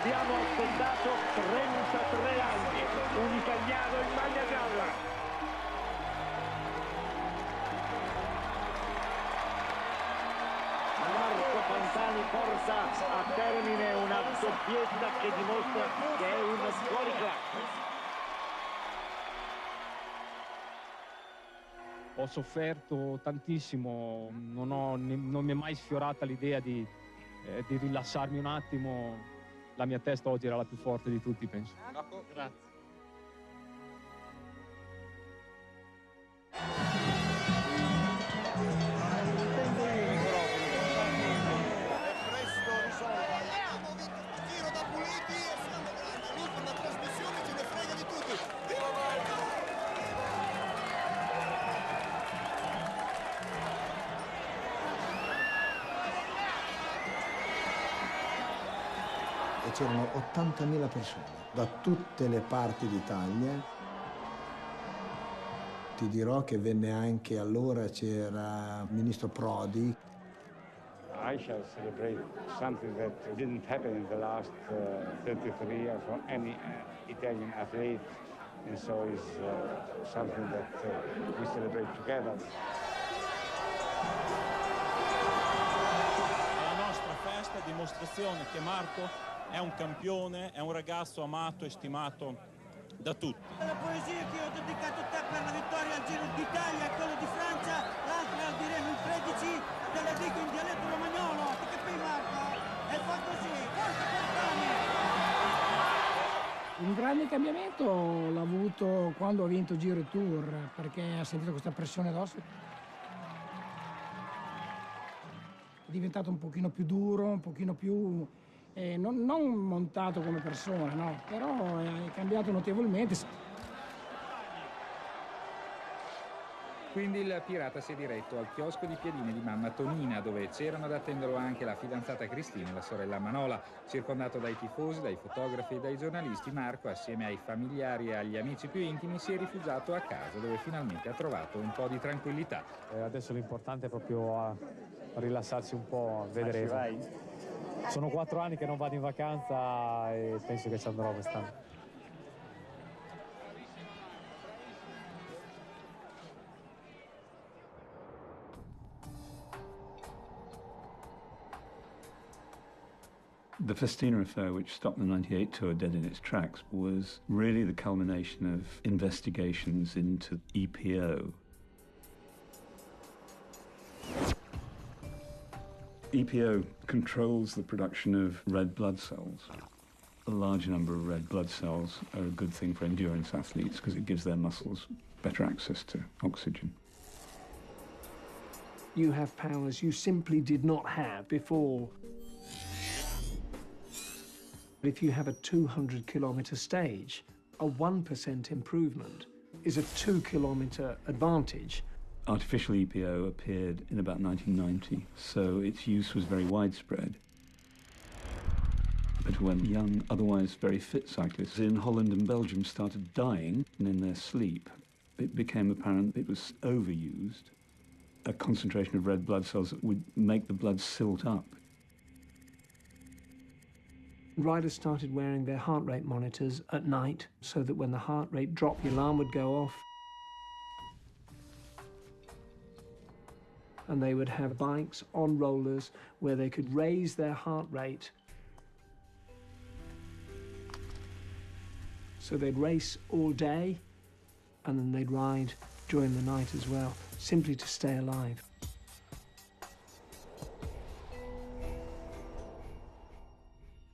Abbiamo aspettato 33 anni, un italiano in maglia gialla. Marco Pantani porta a termine una doppietta che dimostra che è un fuoriclasse. Ho sofferto tantissimo, non mi è mai sfiorata l'idea di rilassarmi un attimo. La mia testa oggi era la più forte di tutti, penso. Grazie. Giro da puliti e siamo grandi. L'ultima trasmissione ce ne frega di tutti. Viva Marco! E c'erano 80.000 persone da tutte le parti d'Italia. Ti dirò che venne anche allora, c'era il ministro Prodi. I shall celebrate something that didn't happen in the last 33 years for any Italian athlete. and so it's something that we celebrate together. La nostra festa è dimostrazione che Marco è un campione, è un ragazzo amato e stimato da tutti. La poesia che ho dedicato a te per la vittoria al Giro d'Italia e quello di Francia, l'altra la diremo il 13, te la dico in dialetto romagnolo, ti capi Marco? E fa così, forza Pantani! Un grande cambiamento l'ha avuto quando ha vinto Giro e Tour, perché ha sentito questa pressione addosso. È diventato un pochino più duro, un pochino più... non montato come persona, no, però è cambiato notevolmente. Quindi il pirata si è diretto al chiosco di piedine di mamma Tonina, dove c'erano ad attenderlo anche la fidanzata Cristina e la sorella Manola. Circondato dai tifosi, dai fotografi e dai giornalisti, Marco, assieme ai familiari e agli amici più intimi, si è rifugiato a casa, dove finalmente ha trovato un po' di tranquillità. Adesso l'importante è proprio rilassarsi un po', vedremo. Sono 4 anni che non vado in vacanza e penso che ci andrò quest'anno. The Festina affair, which stopped the 98 tour dead in its tracks, was really the culmination of investigations into EPO. EPO controls the production of red blood cells. A large number of red blood cells are a good thing for endurance athletes because it gives their muscles better access to oxygen. You have powers you simply did not have before. If you have a 200-kilometer stage, a 1% improvement is a 2-kilometer advantage. Artificial EPO appeared in about 1990, so its use was very widespread. But when young, otherwise very fit cyclists in Holland and Belgium started dying in their sleep, it became apparent it was overused. A concentration of red blood cells that would make the blood silt up. Riders started wearing their heart rate monitors at night so that when the heart rate dropped, the alarm would go off. And they would have bikes on rollers where they could raise their heart rate. So they'd race all day and then they'd ride during the night as well, simply to stay alive.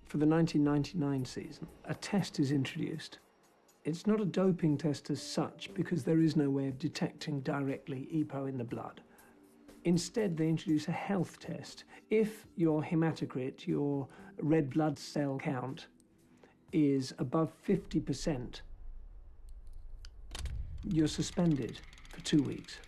For the 1999 season, a test is introduced. It's not a doping test as such because there is no way of detecting directly EPO in the blood. Instead, they introduce a health test. If your hematocrit, your red blood cell count, is above 50%, you're suspended for 2 weeks.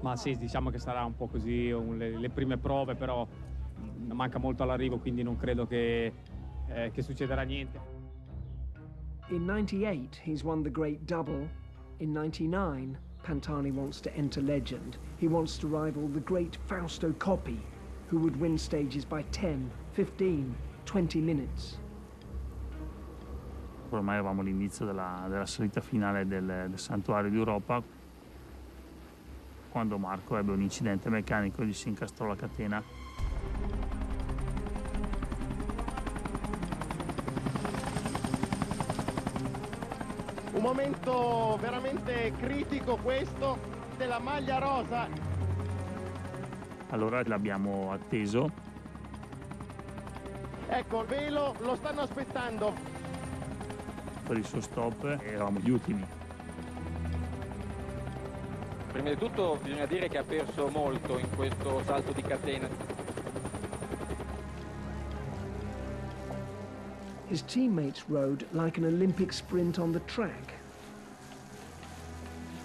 Ma sì, diciamo che sarà un po' così le prime prove, però manca molto all'arrivo, quindi non credo che succederà niente. In 98, he's won the Great Double. In 99, Pantani wants to enter legend. He wants to rival the great Fausto Coppi, who would win stages by 10, 15, 20 minutes. Ormai eravamo all'inizio della salita finale del Santuario d'Europa, quando Marco ebbe un incidente meccanico e gli si incastrò la catena. Un momento veramente critico questo della maglia rosa. Allora l'abbiamo atteso. Ecco, il velo lo stanno aspettando. Per il suo stop eravamo gli ultimi. Prima di tutto bisogna dire che ha perso molto in questo salto di catena. His teammates rode like an Olympic sprint on the track.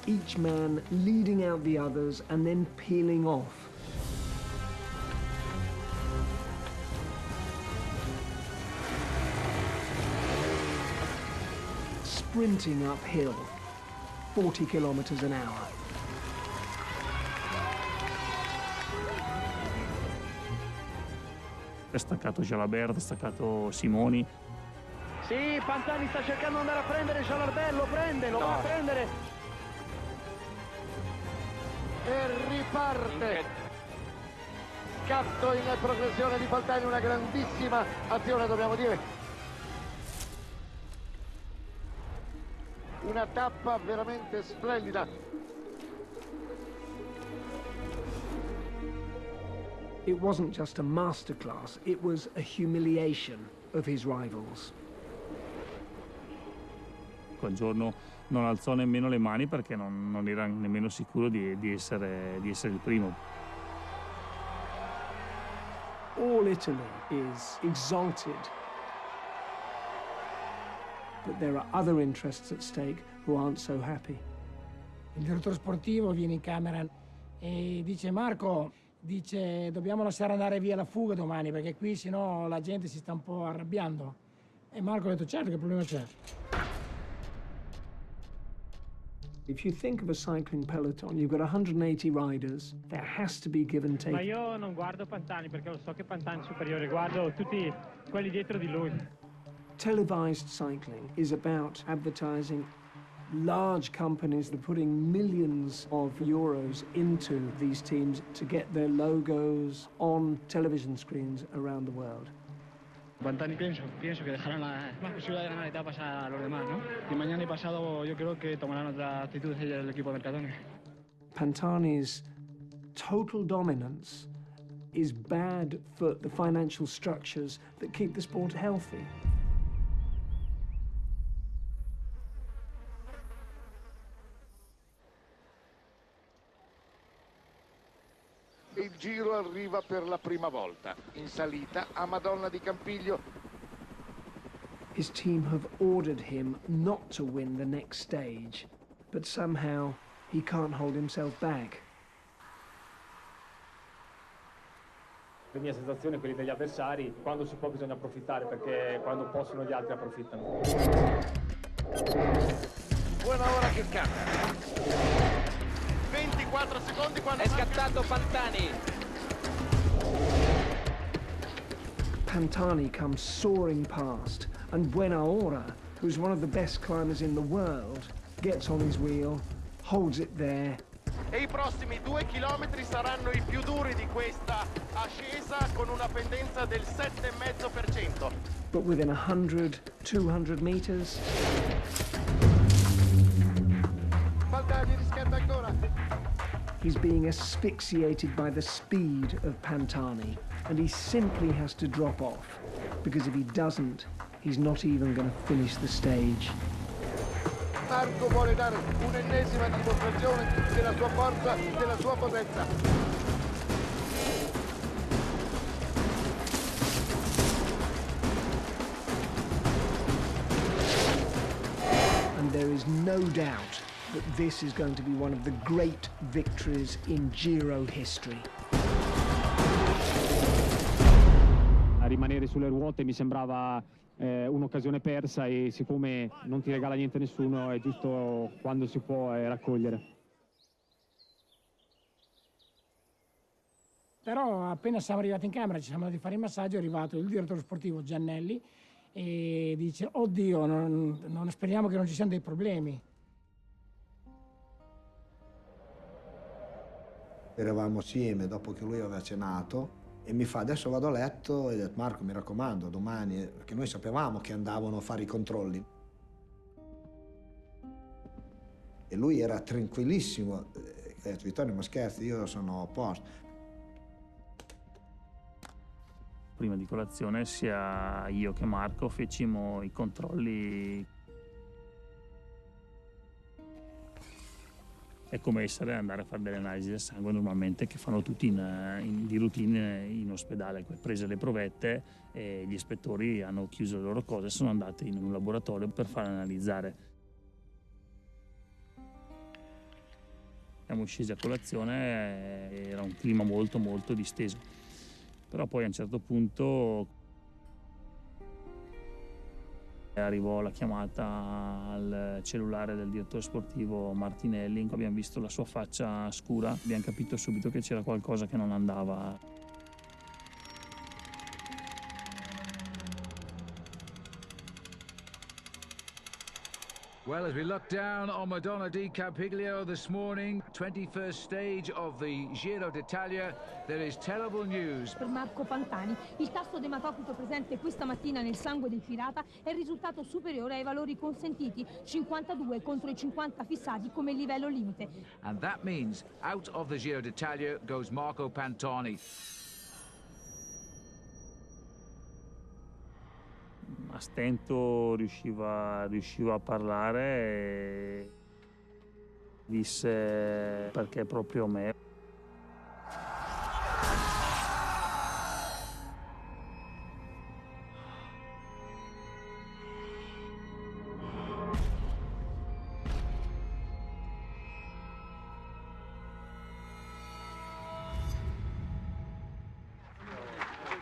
Each man leading out the others and then peeling off. Sprinting uphill. 40 kilometers an hour. È staccato Jalabert, è staccato Simoni. Sì, Pantani sta cercando di andare a prendere Jalabert, lo prende, lo va a prendere. E riparte. Scatto in progressione di Pantani, una grandissima azione, dobbiamo dire. Una tappa veramente splendida. It wasn't just a masterclass, it was a humiliation of his rivals. Quel giorno non alzò nemmeno le mani perché non era nemmeno sicuro di essere il primo. All Italy is exalted, but there are other interests at stake who aren't so happy. Il direttore sportivo viene in camera e dice: Marco, dobbiamo lasciare andare via la fuga domani perché qui sennò la gente si sta un po' arrabbiando. E Marco ha detto: certo, che problema c'è? If you think of a cycling peloton, you've got 180 riders. There has to be give and take. Ma io non guardo Pantani perché lo so che Pantani è superiore, guardo tutti quelli dietro di lui. Televised cycling is about advertising. Large companies that are putting millions of euros into these teams to get their logos on television screens around the world. Pantani pienso que dejarán la posibilidad de ganar etapas a los demás, ¿no? Y mañana y pasado yo creo que tomarán otra actitud el equipo del Mercadona. Pantani's total dominance is bad for the financial structures that keep the sport healthy. Il giro arriva per la prima volta in salita a Madonna di Campiglio. His team have ordered him not to win the next stage, but somehow he can't hold himself back. La mia sensazione è quella degli avversari: quando si può bisogna approfittare, perché quando possono gli altri approfittano. Buona ora che cambia. 24 secondi quando è scattato Pantani. Pantani comes soaring past, and Buenaora, who's one of the best climbers in the world, gets on his wheel, holds it there. E i prossimi 2 chilometri saranno i più duri di questa ascesa, con una pendenza del 7,5%. But within 100, 200 meters... Pantani rischietta ancora. He's being asphyxiated by the speed of Pantani, and he simply has to drop off, because if he doesn't, he's not even going to finish the stage. Marco vuole dare un'ennesima dimostrazione della sua forza, della sua potenza. And there is no doubt that this is going to be one of the great victories in Giro history. A rimanere sulle ruote mi sembrava un'occasione persa, e siccome non ti regala niente nessuno è giusto quando si può raccogliere. Però appena siamo arrivati in camera, ci siamo andati a fare il massaggio, è arrivato il direttore sportivo Giannelli e dice: oddio, non speriamo che non ci siano dei problemi. Eravamo assieme dopo che lui aveva cenato e mi fa: adesso vado a letto, e ho detto: Marco, mi raccomando, domani, perché noi sapevamo che andavano a fare i controlli. E lui era tranquillissimo, ha detto: Vittorio, ma scherzi, io sono a posto. Prima di colazione sia io che Marco fecimo i controlli. È come andare a fare delle analisi del sangue normalmente che fanno tutti di routine in ospedale. Prese le provette e gli ispettori hanno chiuso le loro cose e sono andati in un laboratorio per far analizzare. Siamo scesi a colazione, era un clima molto molto disteso, però poi a un certo punto Arrivò la chiamata al cellulare del direttore sportivo Martinelli, abbiamo visto la sua faccia scura, abbiamo capito subito che c'era qualcosa che non andava. Well, as we look down on Madonna di Campiglio this morning, 21st stage of the Giro d'Italia, there is terrible news. Per Marco Pantani, il tasso di ematocrito presente questa mattina nel sangue del pirata è risultato superiore ai valori consentiti, 52 contro i 50 fissati come livello limite. And that means out of the Giro d'Italia goes Marco Pantani. A stento riusciva a parlare e disse perché proprio me.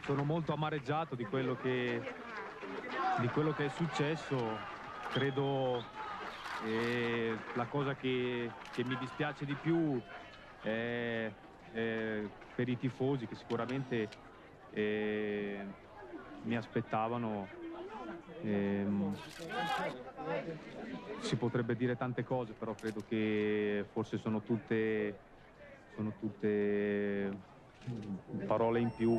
Sono molto amareggiato di quello che è successo. Credo la cosa che mi dispiace di più è per i tifosi che sicuramente mi aspettavano. Si potrebbe dire tante cose, però credo che forse sono tutte parole in più.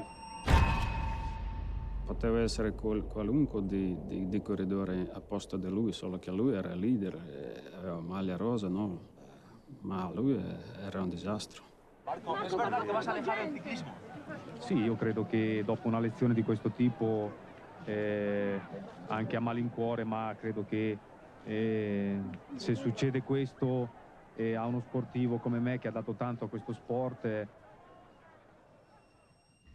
Poteva essere qualunque di corridore a posto di lui, solo che lui era leader, aveva maglia rosa, no? Ma lui era un disastro. Sì, io credo che dopo una lezione di questo tipo, anche a malincuore, ma credo che se succede questo a uno sportivo come me che ha dato tanto a questo sport...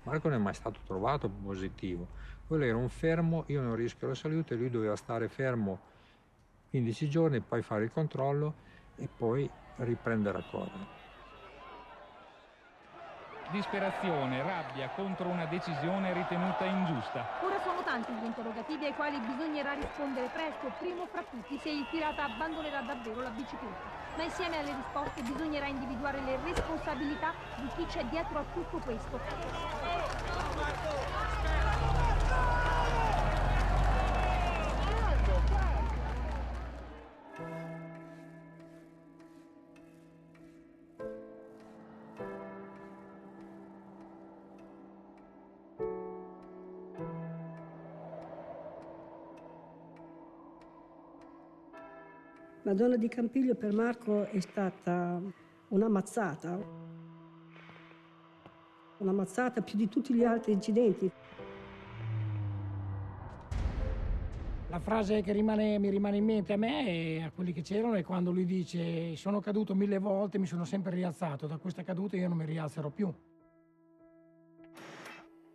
Marco non è mai stato trovato positivo. Quello era un fermo, io non rischio la salute, lui doveva stare fermo 15 giorni, poi fare il controllo e poi riprendere a correre. Disperazione, rabbia contro una decisione ritenuta ingiusta. Ora sono tanti gli interrogativi ai quali bisognerà rispondere presto, primo fra tutti se il pirata abbandonerà davvero la bicicletta. Ma insieme alle risposte bisognerà individuare le responsabilità di chi c'è dietro a tutto questo. Madonna di Campiglio per Marco è stata una mazzata più di tutti gli altri incidenti. La frase che mi rimane in mente a me e a quelli che c'erano è quando lui dice: sono caduto 1000 volte, mi sono sempre rialzato, da questa caduta io non mi rialzerò più.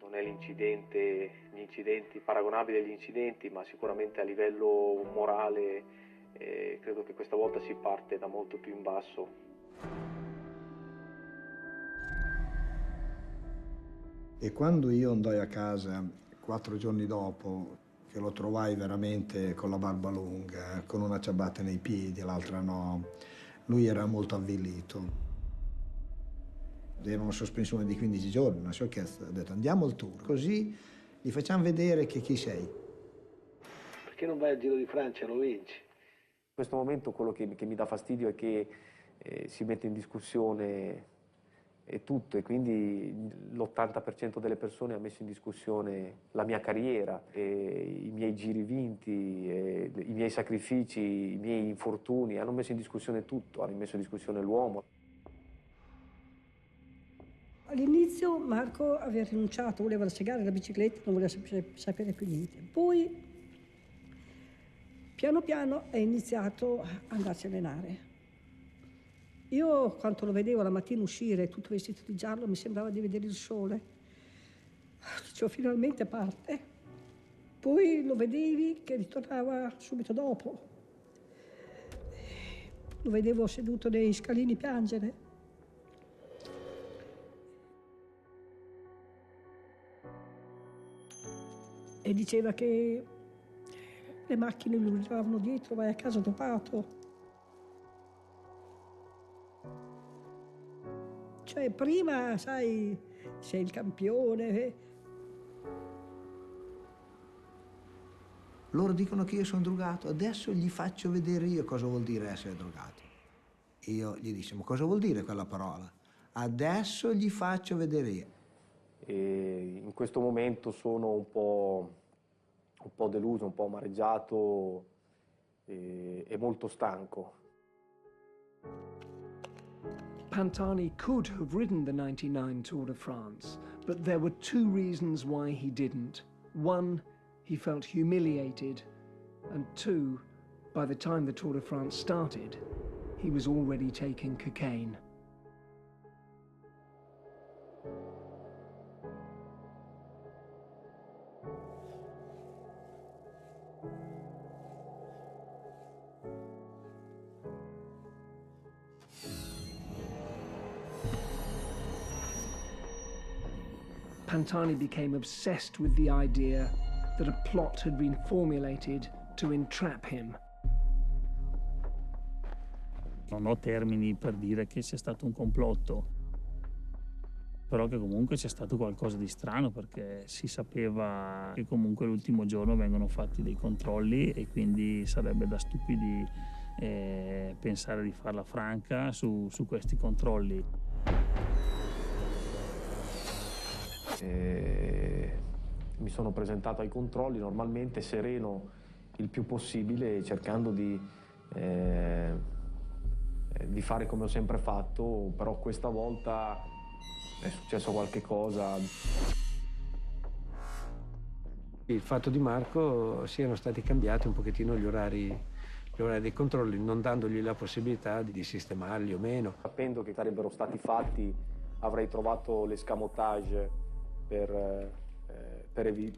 Non è gli incidenti paragonabili agli incidenti, ma sicuramente a livello morale credo che questa volta si parte da molto più in basso. E quando io andai a casa 4 giorni dopo, che lo trovai veramente con la barba lunga, con una ciabatta nei piedi, l'altra no, lui era molto avvilito. Era una sospensione di 15 giorni, una sciocchezza. Ho detto andiamo al tour, così gli facciamo vedere che chi sei. Perché non vai al Giro di Francia e lo vinci? In questo momento quello che mi dà fastidio è che si mette in discussione tutto, e quindi l'80% delle persone ha messo in discussione la mia carriera, i miei giri vinti, i miei sacrifici, i miei infortuni, hanno messo in discussione tutto, hanno messo in discussione l'uomo. All'inizio Marco aveva rinunciato, voleva lasciare la bicicletta, non voleva sapere più niente. Poi piano piano è iniziato a andarsi a allenare. Io quando lo vedevo la mattina uscire tutto vestito di giallo mi sembrava di vedere il sole. Dicevo finalmente parte. Poi lo vedevi che ritornava subito dopo. Lo vedevo seduto nei scalini piangere. E diceva che Le macchine lo giravano dietro, vai a casa dopato. Cioè prima, sai, sei il campione. Loro dicono che io sono drogato, adesso gli faccio vedere io cosa vuol dire essere drogato. Io gli dissi, ma cosa vuol dire quella parola? Adesso gli faccio vedere io. E in questo momento sono un po' deluso, un po' amareggiato e molto stanco. Pantani could have ridden the 99 Tour de France, but there were two reasons why he didn't. One, he felt humiliated, and two, by the time the Tour de France started, he was already taking cocaine. Pantani became obsessed with the idea that a plot had been formulated to entrap him. Non ho termini per dire che sia stato un complotto, però che comunque c'è stato qualcosa di strano, perché si sapeva che comunque l'ultimo giorno vengono fatti dei controlli e quindi sarebbe da stupidi pensare di farla franca su questi controlli. Mi sono presentato ai controlli normalmente sereno il più possibile, cercando di fare come ho sempre fatto, però questa volta è successo qualche cosa. Il fatto di Marco siano stati cambiati un pochettino gli orari dei controlli, non dandogli la possibilità di sistemarli o meno. Sapendo che sarebbero stati fatti, avrei trovato l'escamotage per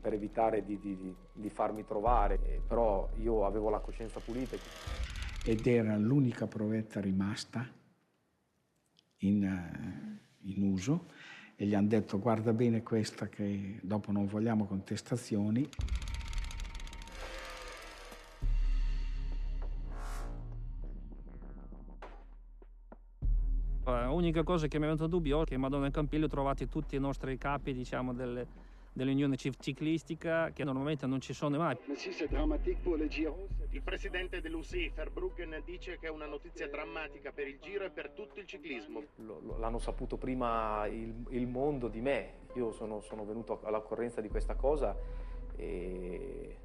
evitare di farmi trovare, però io avevo la coscienza pulita. Ed era l'unica provetta rimasta in uso, e gli hanno detto: guarda bene questa, che dopo non vogliamo contestazioni. L'unica cosa che mi è venuto dubbio è che Madonna Campiglio trovate tutti i nostri capi, diciamo, dell'Unione Ciclistica, che normalmente non ci sono mai. Il presidente dell'UCI, Verbruggen, dice che è una notizia drammatica per il Giro e per tutto il ciclismo. L'hanno saputo prima il mondo di me. Io sono venuto all'occorrenza di questa cosa e...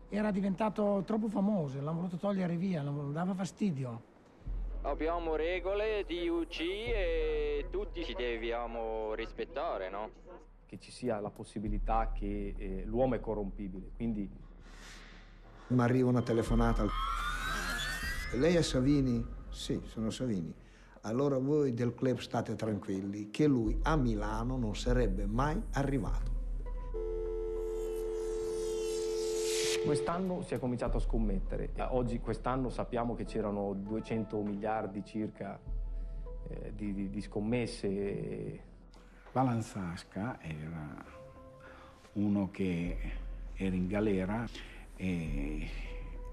Era diventato troppo famoso, l'hanno voluto togliere via, dava fastidio. Abbiamo regole di UCI e tutti ci dobbiamo rispettare, no? Che ci sia la possibilità che l'uomo è corrompibile, quindi... Mi arriva una telefonata. Lei è Savini? Sì, sono Savini. Allora voi del club state tranquilli, che lui a Milano non sarebbe mai arrivato. Quest'anno si è cominciato a scommettere. Oggi, quest'anno, sappiamo che c'erano 200 miliardi circa di scommesse. Valanzasca era uno che era in galera e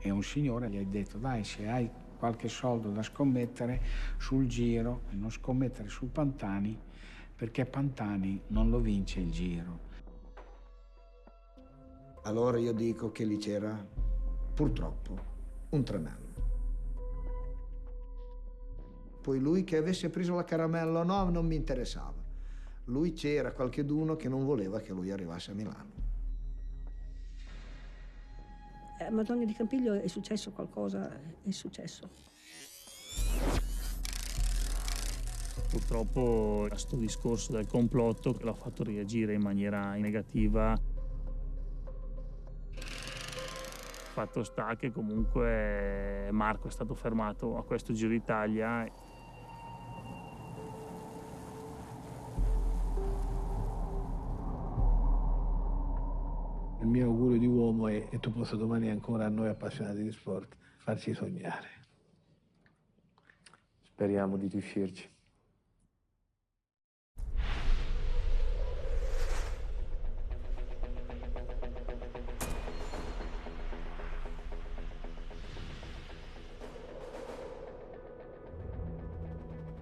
un signore gli ha detto: dai, se hai qualche soldo da scommettere sul Giro, non scommettere su Pantani, perché Pantani non lo vince il Giro. Allora io dico che lì c'era, purtroppo, un tranello. Poi lui che avesse preso la caramella o no, non mi interessava. Lui c'era qualcheduno che non voleva che lui arrivasse a Milano. A Madonna di Campiglio è successo qualcosa, è successo. Purtroppo questo discorso del complotto l'ha fatto reagire in maniera negativa. Fatto sta che comunque Marco è stato fermato a questo Giro d'Italia. Il mio augurio di uomo è che tu possa domani ancora, a noi appassionati di sport, farci sognare. Speriamo di riuscirci.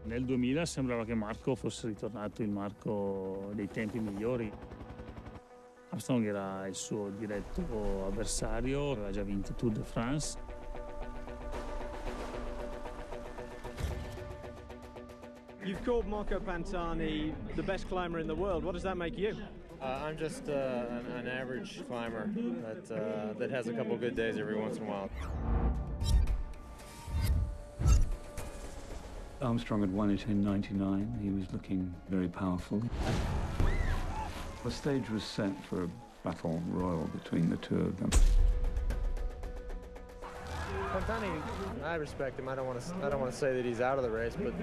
Nel 2000 sembrava che Marco fosse ritornato il Marco dei tempi migliori. Armstrong era il suo diretto avversario, aveva già vinto Tour de France. You've called Marco Pantani the best climber in the world. What does that make you? I'm just an average climber that has a couple of good days every once in a while. Armstrong had won it in '99. He was looking very powerful. The stage was set for a battle royal between the two of them. Pantani, I respect him. I don't want to say that he's out of the race, but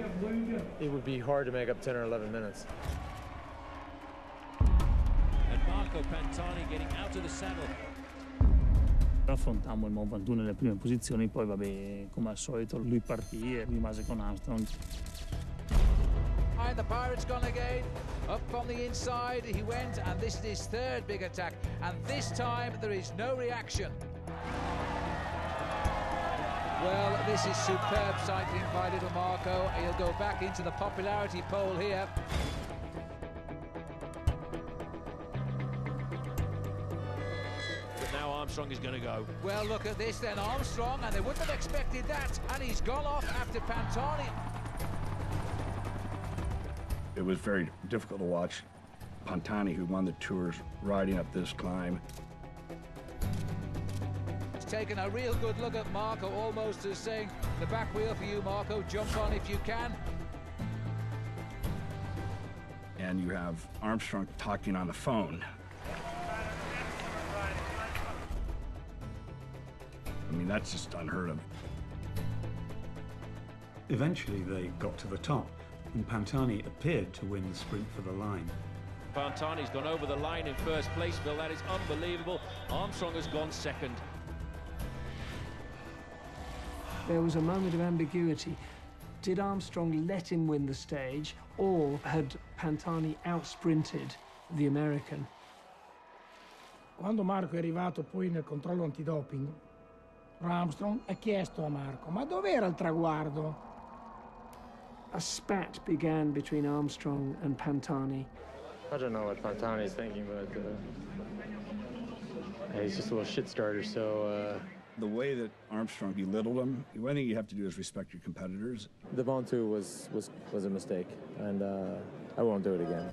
it would be hard to make up 10 or 11 minutes. And Marco Pantani getting out of the saddle. Affrontammo il Mont Ventoux nelle prime posizioni, poi vabbè, come al solito lui partì e rimase con Armstrong. And the Pirate's gone again. Up on the inside he went, and this is his third big attack. And this time there is no reaction. Well, this is superb cycling by little Marco. He'll go back into the popularity poll here. But now Armstrong is going to go. Well, look at this then, Armstrong, and they wouldn't have expected that. And he's gone off after Pantani. It was very difficult to watch Pantani, who won the Tours, riding up this climb. He's taken a real good look at Marco, almost as saying, the back wheel for you, Marco, jump on if you can. And you have Armstrong talking on the phone. I mean, that's just unheard of. Eventually they got to the top, and Pantani appeared to win the sprint for the line. Pantani's gone over the line in first place, Bill. That is unbelievable. Armstrong has gone second. There was a moment of ambiguity. Did Armstrong let him win the stage, or had Pantani outsprinted the American? Quando Marco è arrivato poi nel controllo antidoping, Armstrong ha chiesto a Marco, ma dov'era il traguardo? A spat began between Armstrong and Pantani. I don't know what Pantani is thinking, but he's just a little shit starter, so... The way that Armstrong belittled him, one thing you have to do is respect your competitors. The Ventoux was a mistake, and I won't do it again.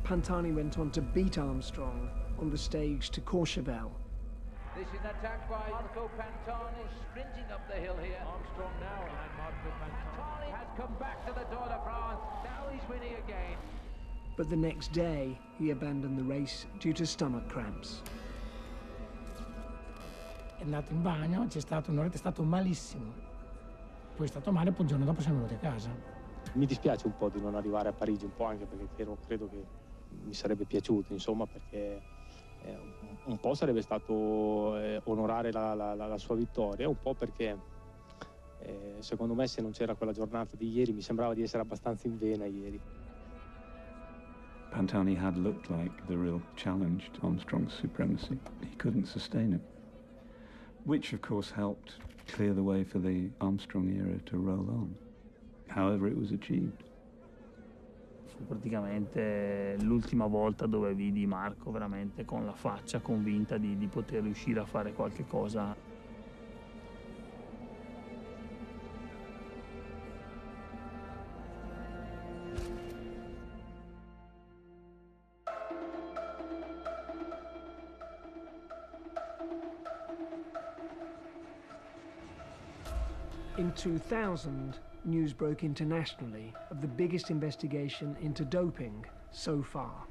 Pantani went on to beat Armstrong on the stage to Courchevel. This is an attack by Marco Pantani, sprinting up the hill here. Armstrong now, and Marco Pantani has come back to the Tour de France. Now he's winning again. But the next day, he abandoned the race due to stomach cramps. È andato in bagno, c'è stato un'oretta, è stato malissimo. Poi è stato male, poi il giorno dopo siamo venuti a casa. Mi dispiace un po' di non arrivare a Parigi, un po' anche perché credo che mi sarebbe piaciuto, insomma, perché un po' sarebbe stato onorare la sua vittoria, un po' perché secondo me se non c'era quella giornata di ieri mi sembrava di essere abbastanza in vena ieri. Pantani had looked like the real challenge to Armstrong's supremacy. He couldn't sustain it, which of course helped clear the way for the Armstrong era to roll on, however it was achieved. Fu praticamente l'ultima volta dove vidi Marco veramente con la faccia convinta di poter riuscire a fare qualche cosa. In 2000, news broke internationally of the biggest investigation into doping so far.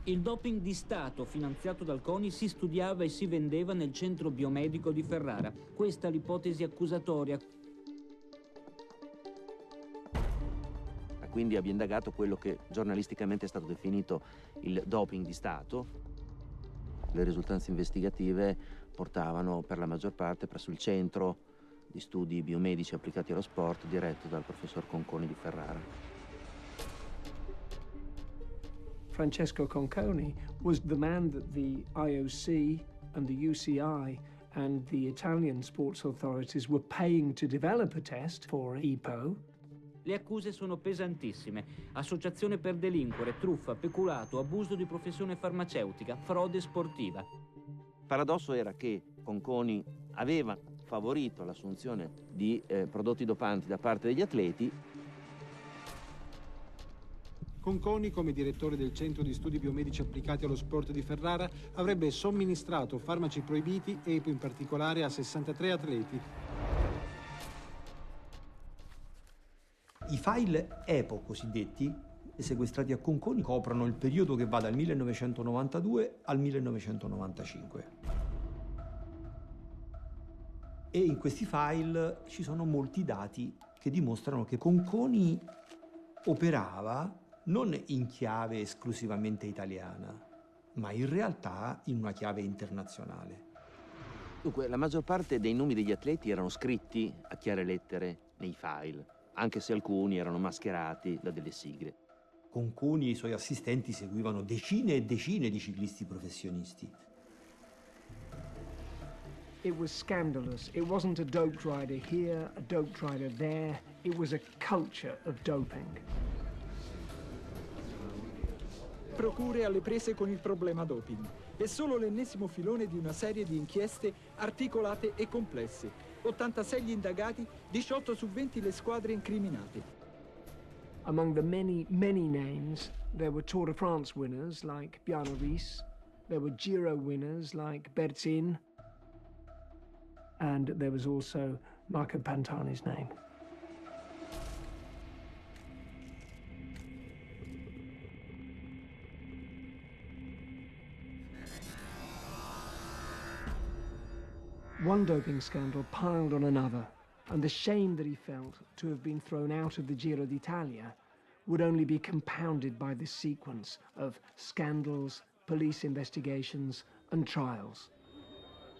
Il doping di Stato finanziato dal CONI si studiava e si vendeva nel centro biomedico di Ferrara. Questa è l'ipotesi accusatoria. Quindi abbiamo indagato quello che giornalisticamente è stato definito il doping di Stato. Le risultanze investigative portavano per la maggior parte presso il centro di studi biomedici applicati allo sport diretto dal professor Conconi di Ferrara. Francesco Conconi was the man that the IOC and the UCI and the Italian sports authorities were paying to develop a test for EPO. Le accuse sono pesantissime: associazione per delinquere, truffa, peculato, abuso di professione farmaceutica, frode sportiva. Il paradosso era che Conconi aveva favorito l'assunzione di prodotti dopanti da parte degli atleti. Conconi, come direttore del Centro di Studi Biomedici Applicati allo Sport di Ferrara, avrebbe somministrato farmaci proibiti, EPO in particolare, a 63 atleti. I file EPO cosiddetti, sequestrati a Conconi, coprono il periodo che va dal 1992 al 1995. E in questi file ci sono molti dati che dimostrano che Conconi operava non in chiave esclusivamente italiana, ma in realtà in una chiave internazionale. Dunque, la maggior parte dei nomi degli atleti erano scritti a chiare lettere nei file, anche se alcuni erano mascherati da delle sigle. Conconi e i suoi assistenti seguivano decine e decine di ciclisti professionisti. It was scandalous. It wasn't a doped rider here, a doped rider there. It was a culture of doping. Procure alle prese con il problema doping. È solo l'ennesimo filone di una serie di inchieste articolate e complesse. 86 gli indagati, 18 su 20 le squadre incriminate. Among the many names, there were Tour de France winners like Bjarne Riis, there were Giro winners like Berzin, and there was also Marco Pantani's name. One doping scandal piled on another, and the shame that he felt to have been thrown out of the Giro d'Italia would only be compounded by this sequence of scandals, police investigations and trials.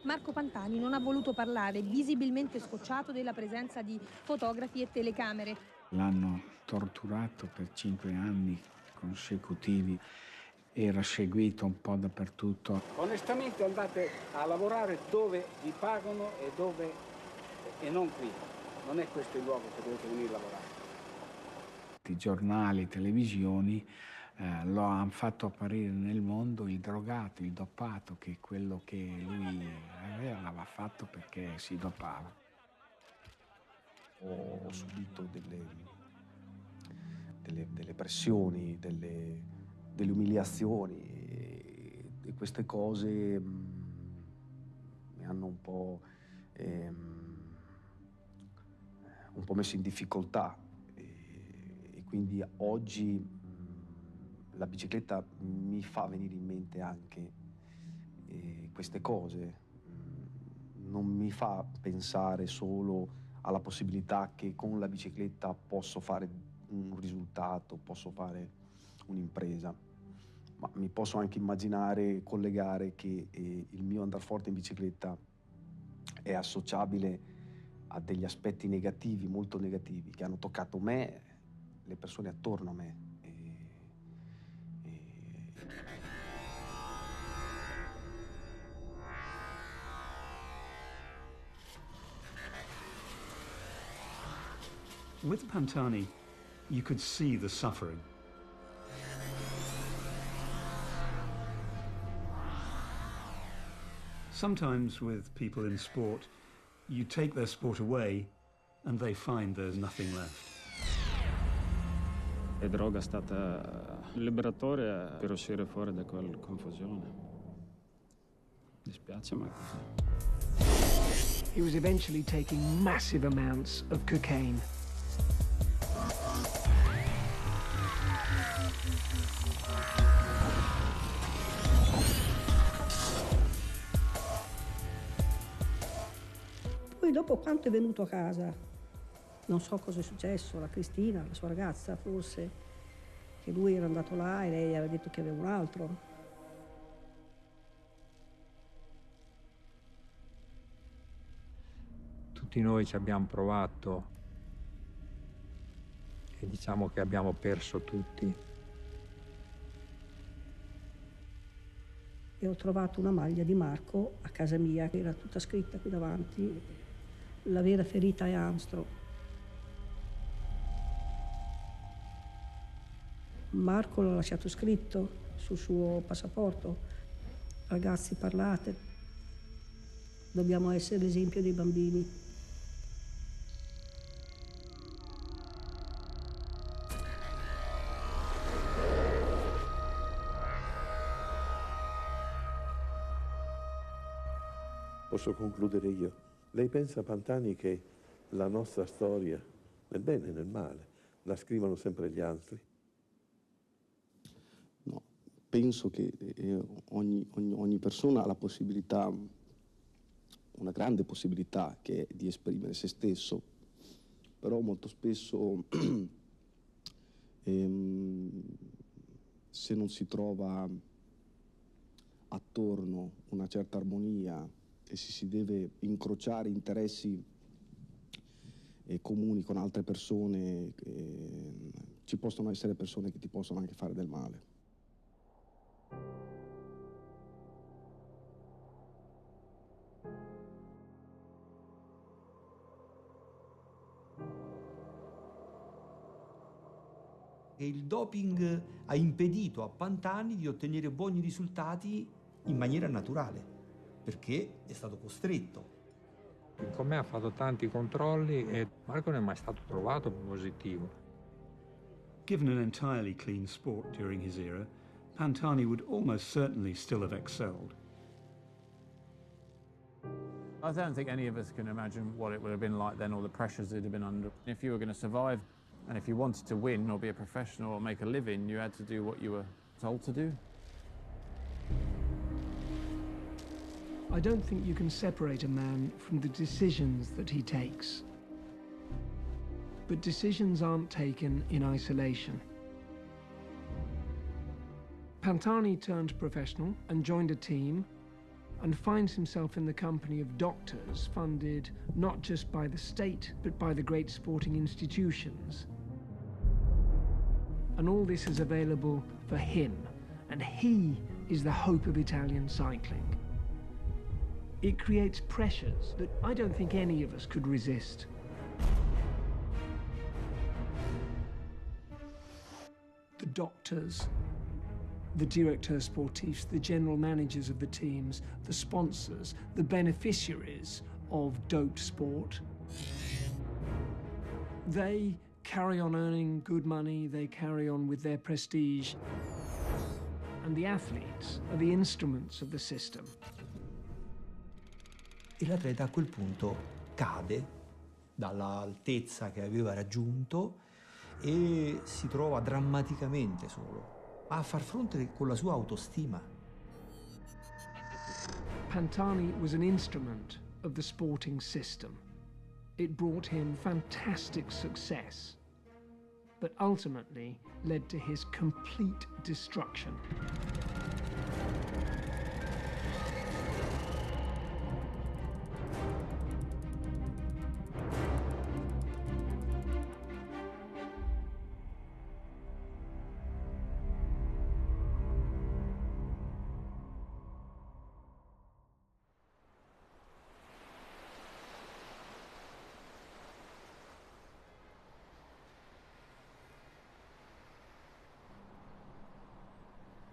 Marco Pantani non ha voluto parlare, visibilmente scocciato della presenza di fotografi e telecamere. L'hanno torturato per 5 anni consecutivi. Era seguito un po' dappertutto. Onestamente andate a lavorare dove vi pagano e non qui. Non è questo il luogo che dovete venire a lavorare. I giornali, televisioni lo hanno fatto apparire nel mondo il drogato, il dopato, che quello che lui aveva fatto perché si dopava. Ho subito delle pressioni, delle umiliazioni e queste cose mi hanno un po' messo in difficoltà e quindi oggi la bicicletta mi fa venire in mente anche queste cose, non mi fa pensare solo alla possibilità che con la bicicletta posso fare un risultato, posso fare un'impresa, ma mi posso anche immaginare, collegare che il mio andar forte in bicicletta è associabile a degli aspetti negativi, molto negativi, che hanno toccato me, le persone attorno a me. With Pantani, you could see the suffering. Sometimes with people in sport, you take their sport away and they find there's nothing left. La droga è stata liberatore per uscire fuori da quella confusione. Mi dispiace, ma è così. He was eventually taking massive amounts of cocaine. Poi dopo quanto è venuto a casa, non so cosa è successo, la Cristina, la sua ragazza forse, che lui era andato là e lei aveva detto che aveva un altro. Tutti noi ci abbiamo provato e diciamo che abbiamo perso tutti. e ho trovato una maglia di Marco a casa mia, che era tutta scritta qui davanti, la vera ferita è Armstrong. Marco l'ha lasciato scritto sul suo passaporto: ragazzi, parlate, dobbiamo essere l'esempio dei bambini. Posso concludere io. Lei pensa, Pantani, che la nostra storia, nel bene e nel male, la scrivano sempre gli altri? No, penso che ogni persona ha la possibilità, una grande possibilità, che è di esprimere se stesso, però molto spesso se non si trova attorno una certa armonia e si deve incrociare interessi comuni con altre persone, ci possono essere persone che ti possono anche fare del male. E il doping ha impedito a Pantani di ottenere buoni risultati in maniera naturale, perché è stato costretto. Con me ha fatto tanti controlli e Marco non è mai stato trovato positivo. Given an entirely clean sport during his era, Pantani would almost certainly still have excelled. I don't think any of us can imagine what it would have been like then, or the pressures they'd have been under. If you were going to survive, and if you wanted to win or be a professional or make a living, you had to do what you were told to do. I don't think you can separate a man from the decisions that he takes. But decisions aren't taken in isolation. Pantani turned professional and joined a team and finds himself in the company of doctors funded not just by the state, but by the great sporting institutions. And all this is available for him, and he is the hope of Italian cycling. It creates pressures that I don't think any of us could resist. The doctors, the directeurs sportifs, the general managers of the teams, the sponsors, the beneficiaries of doped sport, they carry on earning good money, they carry on with their prestige, and the athletes are the instruments of the system. E l'atleta a quel punto cade dall'altezza che aveva raggiunto e si trova drammaticamente solo a far fronte con la sua autostima. Pantani was an instrument of the sporting system. It brought him fantastic success, but ultimately led to his complete destruction.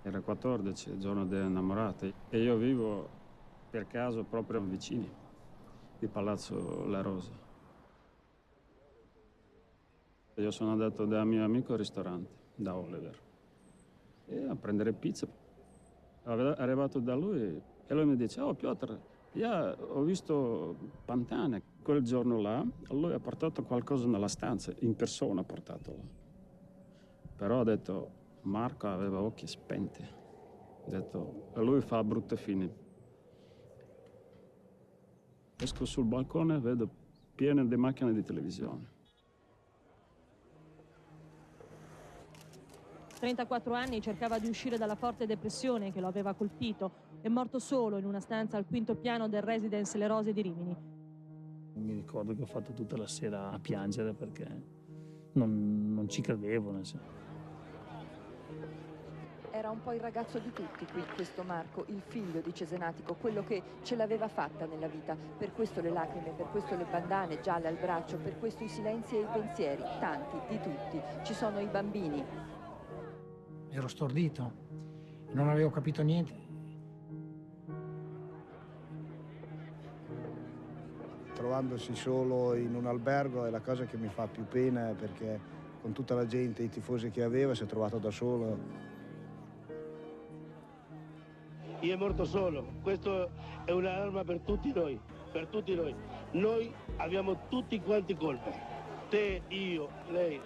Era 14, il giorno delle innamorate, e io vivo per caso proprio vicini di Palazzo La Rosa. Io sono andato da mio amico al ristorante, da Oliver, e a prendere pizza. Arrivato da lui e lui mi dice: "Oh Piotr, io ho visto Pantani." Quel giorno là lui ha portato qualcosa nella stanza, in persona ha portato. Però ha detto: Marco aveva occhi spenti. Ho detto, lui fa brutte fini. Esco sul balcone e vedo piene di macchine di televisione. 34 anni, cercava di uscire dalla forte depressione che lo aveva colpito. È morto solo in una stanza al quinto piano del Residence Le Rose di Rimini. Mi ricordo che ho fatto tutta la sera a piangere perché non ci credevo. Era era un po' il ragazzo di tutti qui, questo Marco, il figlio di Cesenatico, quello che ce l'aveva fatta nella vita. Per questo le lacrime, per questo le bandane gialle al braccio, per questo i silenzi e i pensieri, tanti, di tutti. Ci sono i bambini. Ero stordito, non avevo capito niente. Trovandosi solo in un albergo è la cosa che mi fa più pena, perché con tutta la gente, i tifosi che aveva, si è trovato da solo. Io è morto solo, questo è un'arma per tutti noi, per tutti noi. Noi abbiamo tutti quanti colpa, te, io, lei.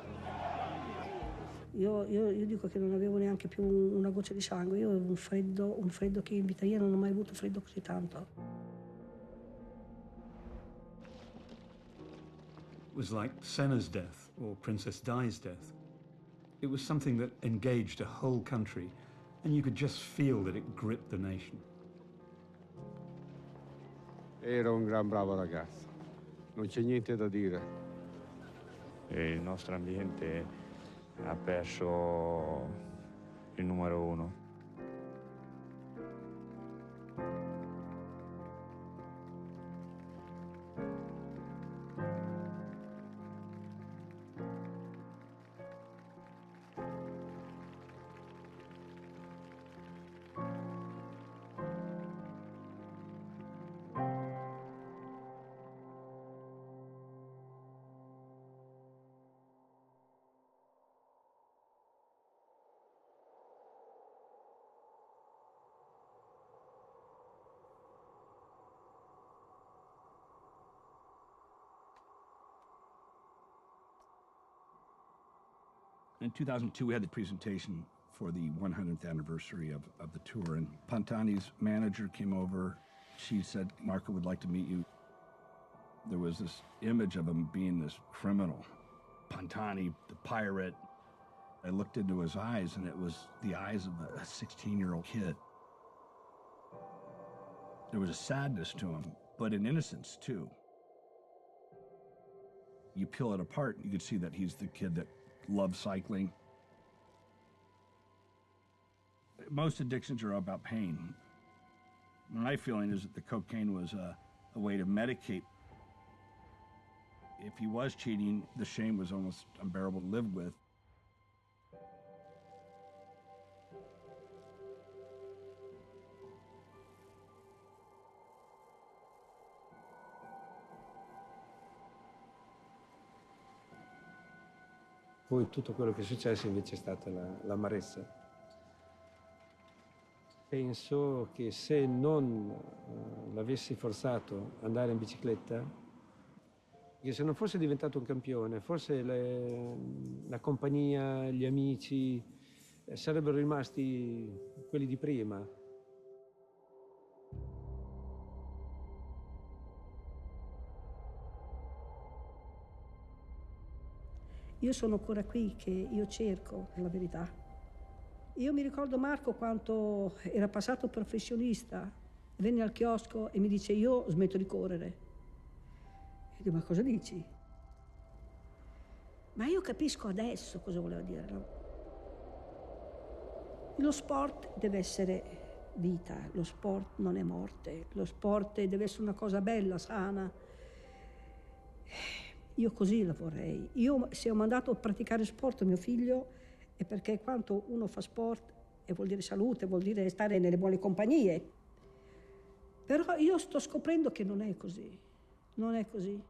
Io dico che non avevo neanche più una goccia di sangue, io avevo un freddo che in vita mia non ho mai avuto freddo così tanto. It was like Senna's death or Princess Di's death. It was something that engaged a whole country, and you could just feel that it gripped the nation. Era un gran bravo ragazzo, non c'è niente da dire. E il nostro ambiente ha perso il numero uno. In 2002, we had the presentation for the 100th anniversary of the tour, and Pantani's manager came over. She said, Marco would like to meet you. There was this image of him being this criminal. Pantani, the pirate. I looked into his eyes, and it was the eyes of a 16-year-old kid. There was a sadness to him, but an innocence, too. You peel it apart, you could see that he's the kid that loved cycling. Most addictions are about pain. My feeling is that the cocaine was a way to medicate. If he was cheating, the shame was almost unbearable to live with. Poi tutto quello che è successo invece è stata l'amarezza. Penso che se non l'avessi forzato ad andare in bicicletta, che se non fosse diventato un campione, forse la compagnia, gli amici sarebbero rimasti quelli di prima. Io sono ancora qui che io cerco la verità. Io mi ricordo Marco quando era passato professionista, venne al chiosco e mi dice io smetto di correre. Io dico ma cosa dici? Ma io capisco adesso cosa voleva dire. No? Lo sport deve essere vita, lo sport non è morte, lo sport deve essere una cosa bella, sana. Io così la vorrei. Io se ho mandato a praticare sport a mio figlio è perché quando uno fa sport vuol dire salute, vuol dire stare nelle buone compagnie. Però io sto scoprendo che non è così. Non è così.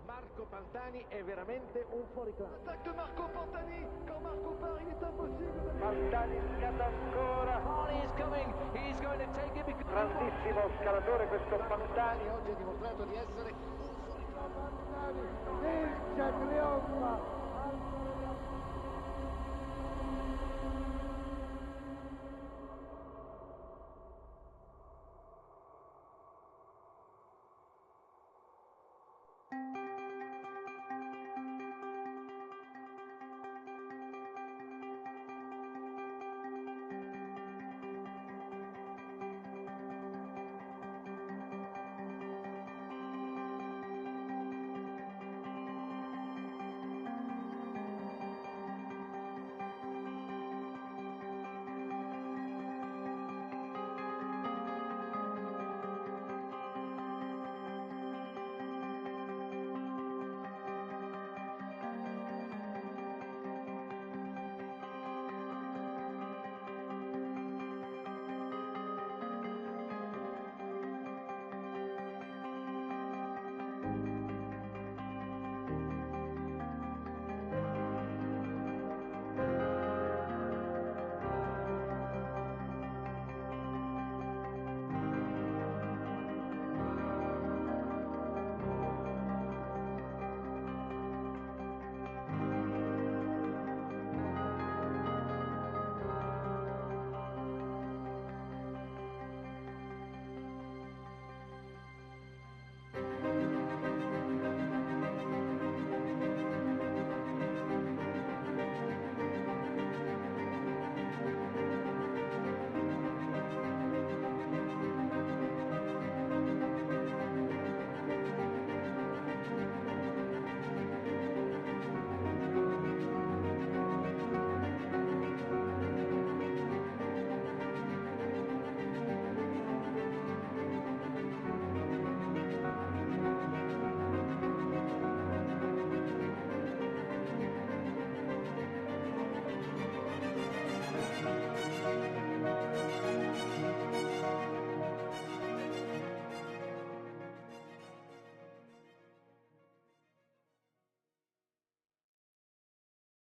Marco Pantani è veramente un fuoriclasse. Attacco Marco Pantani, con Marco Pantani è impossibile. Pantani scatta ancora. Pantani is coming, he's going to take it. Grandissimo scalatore questo Pantani, oggi ha dimostrato di essere un fuoriclasse. Pantani vince, trionfa.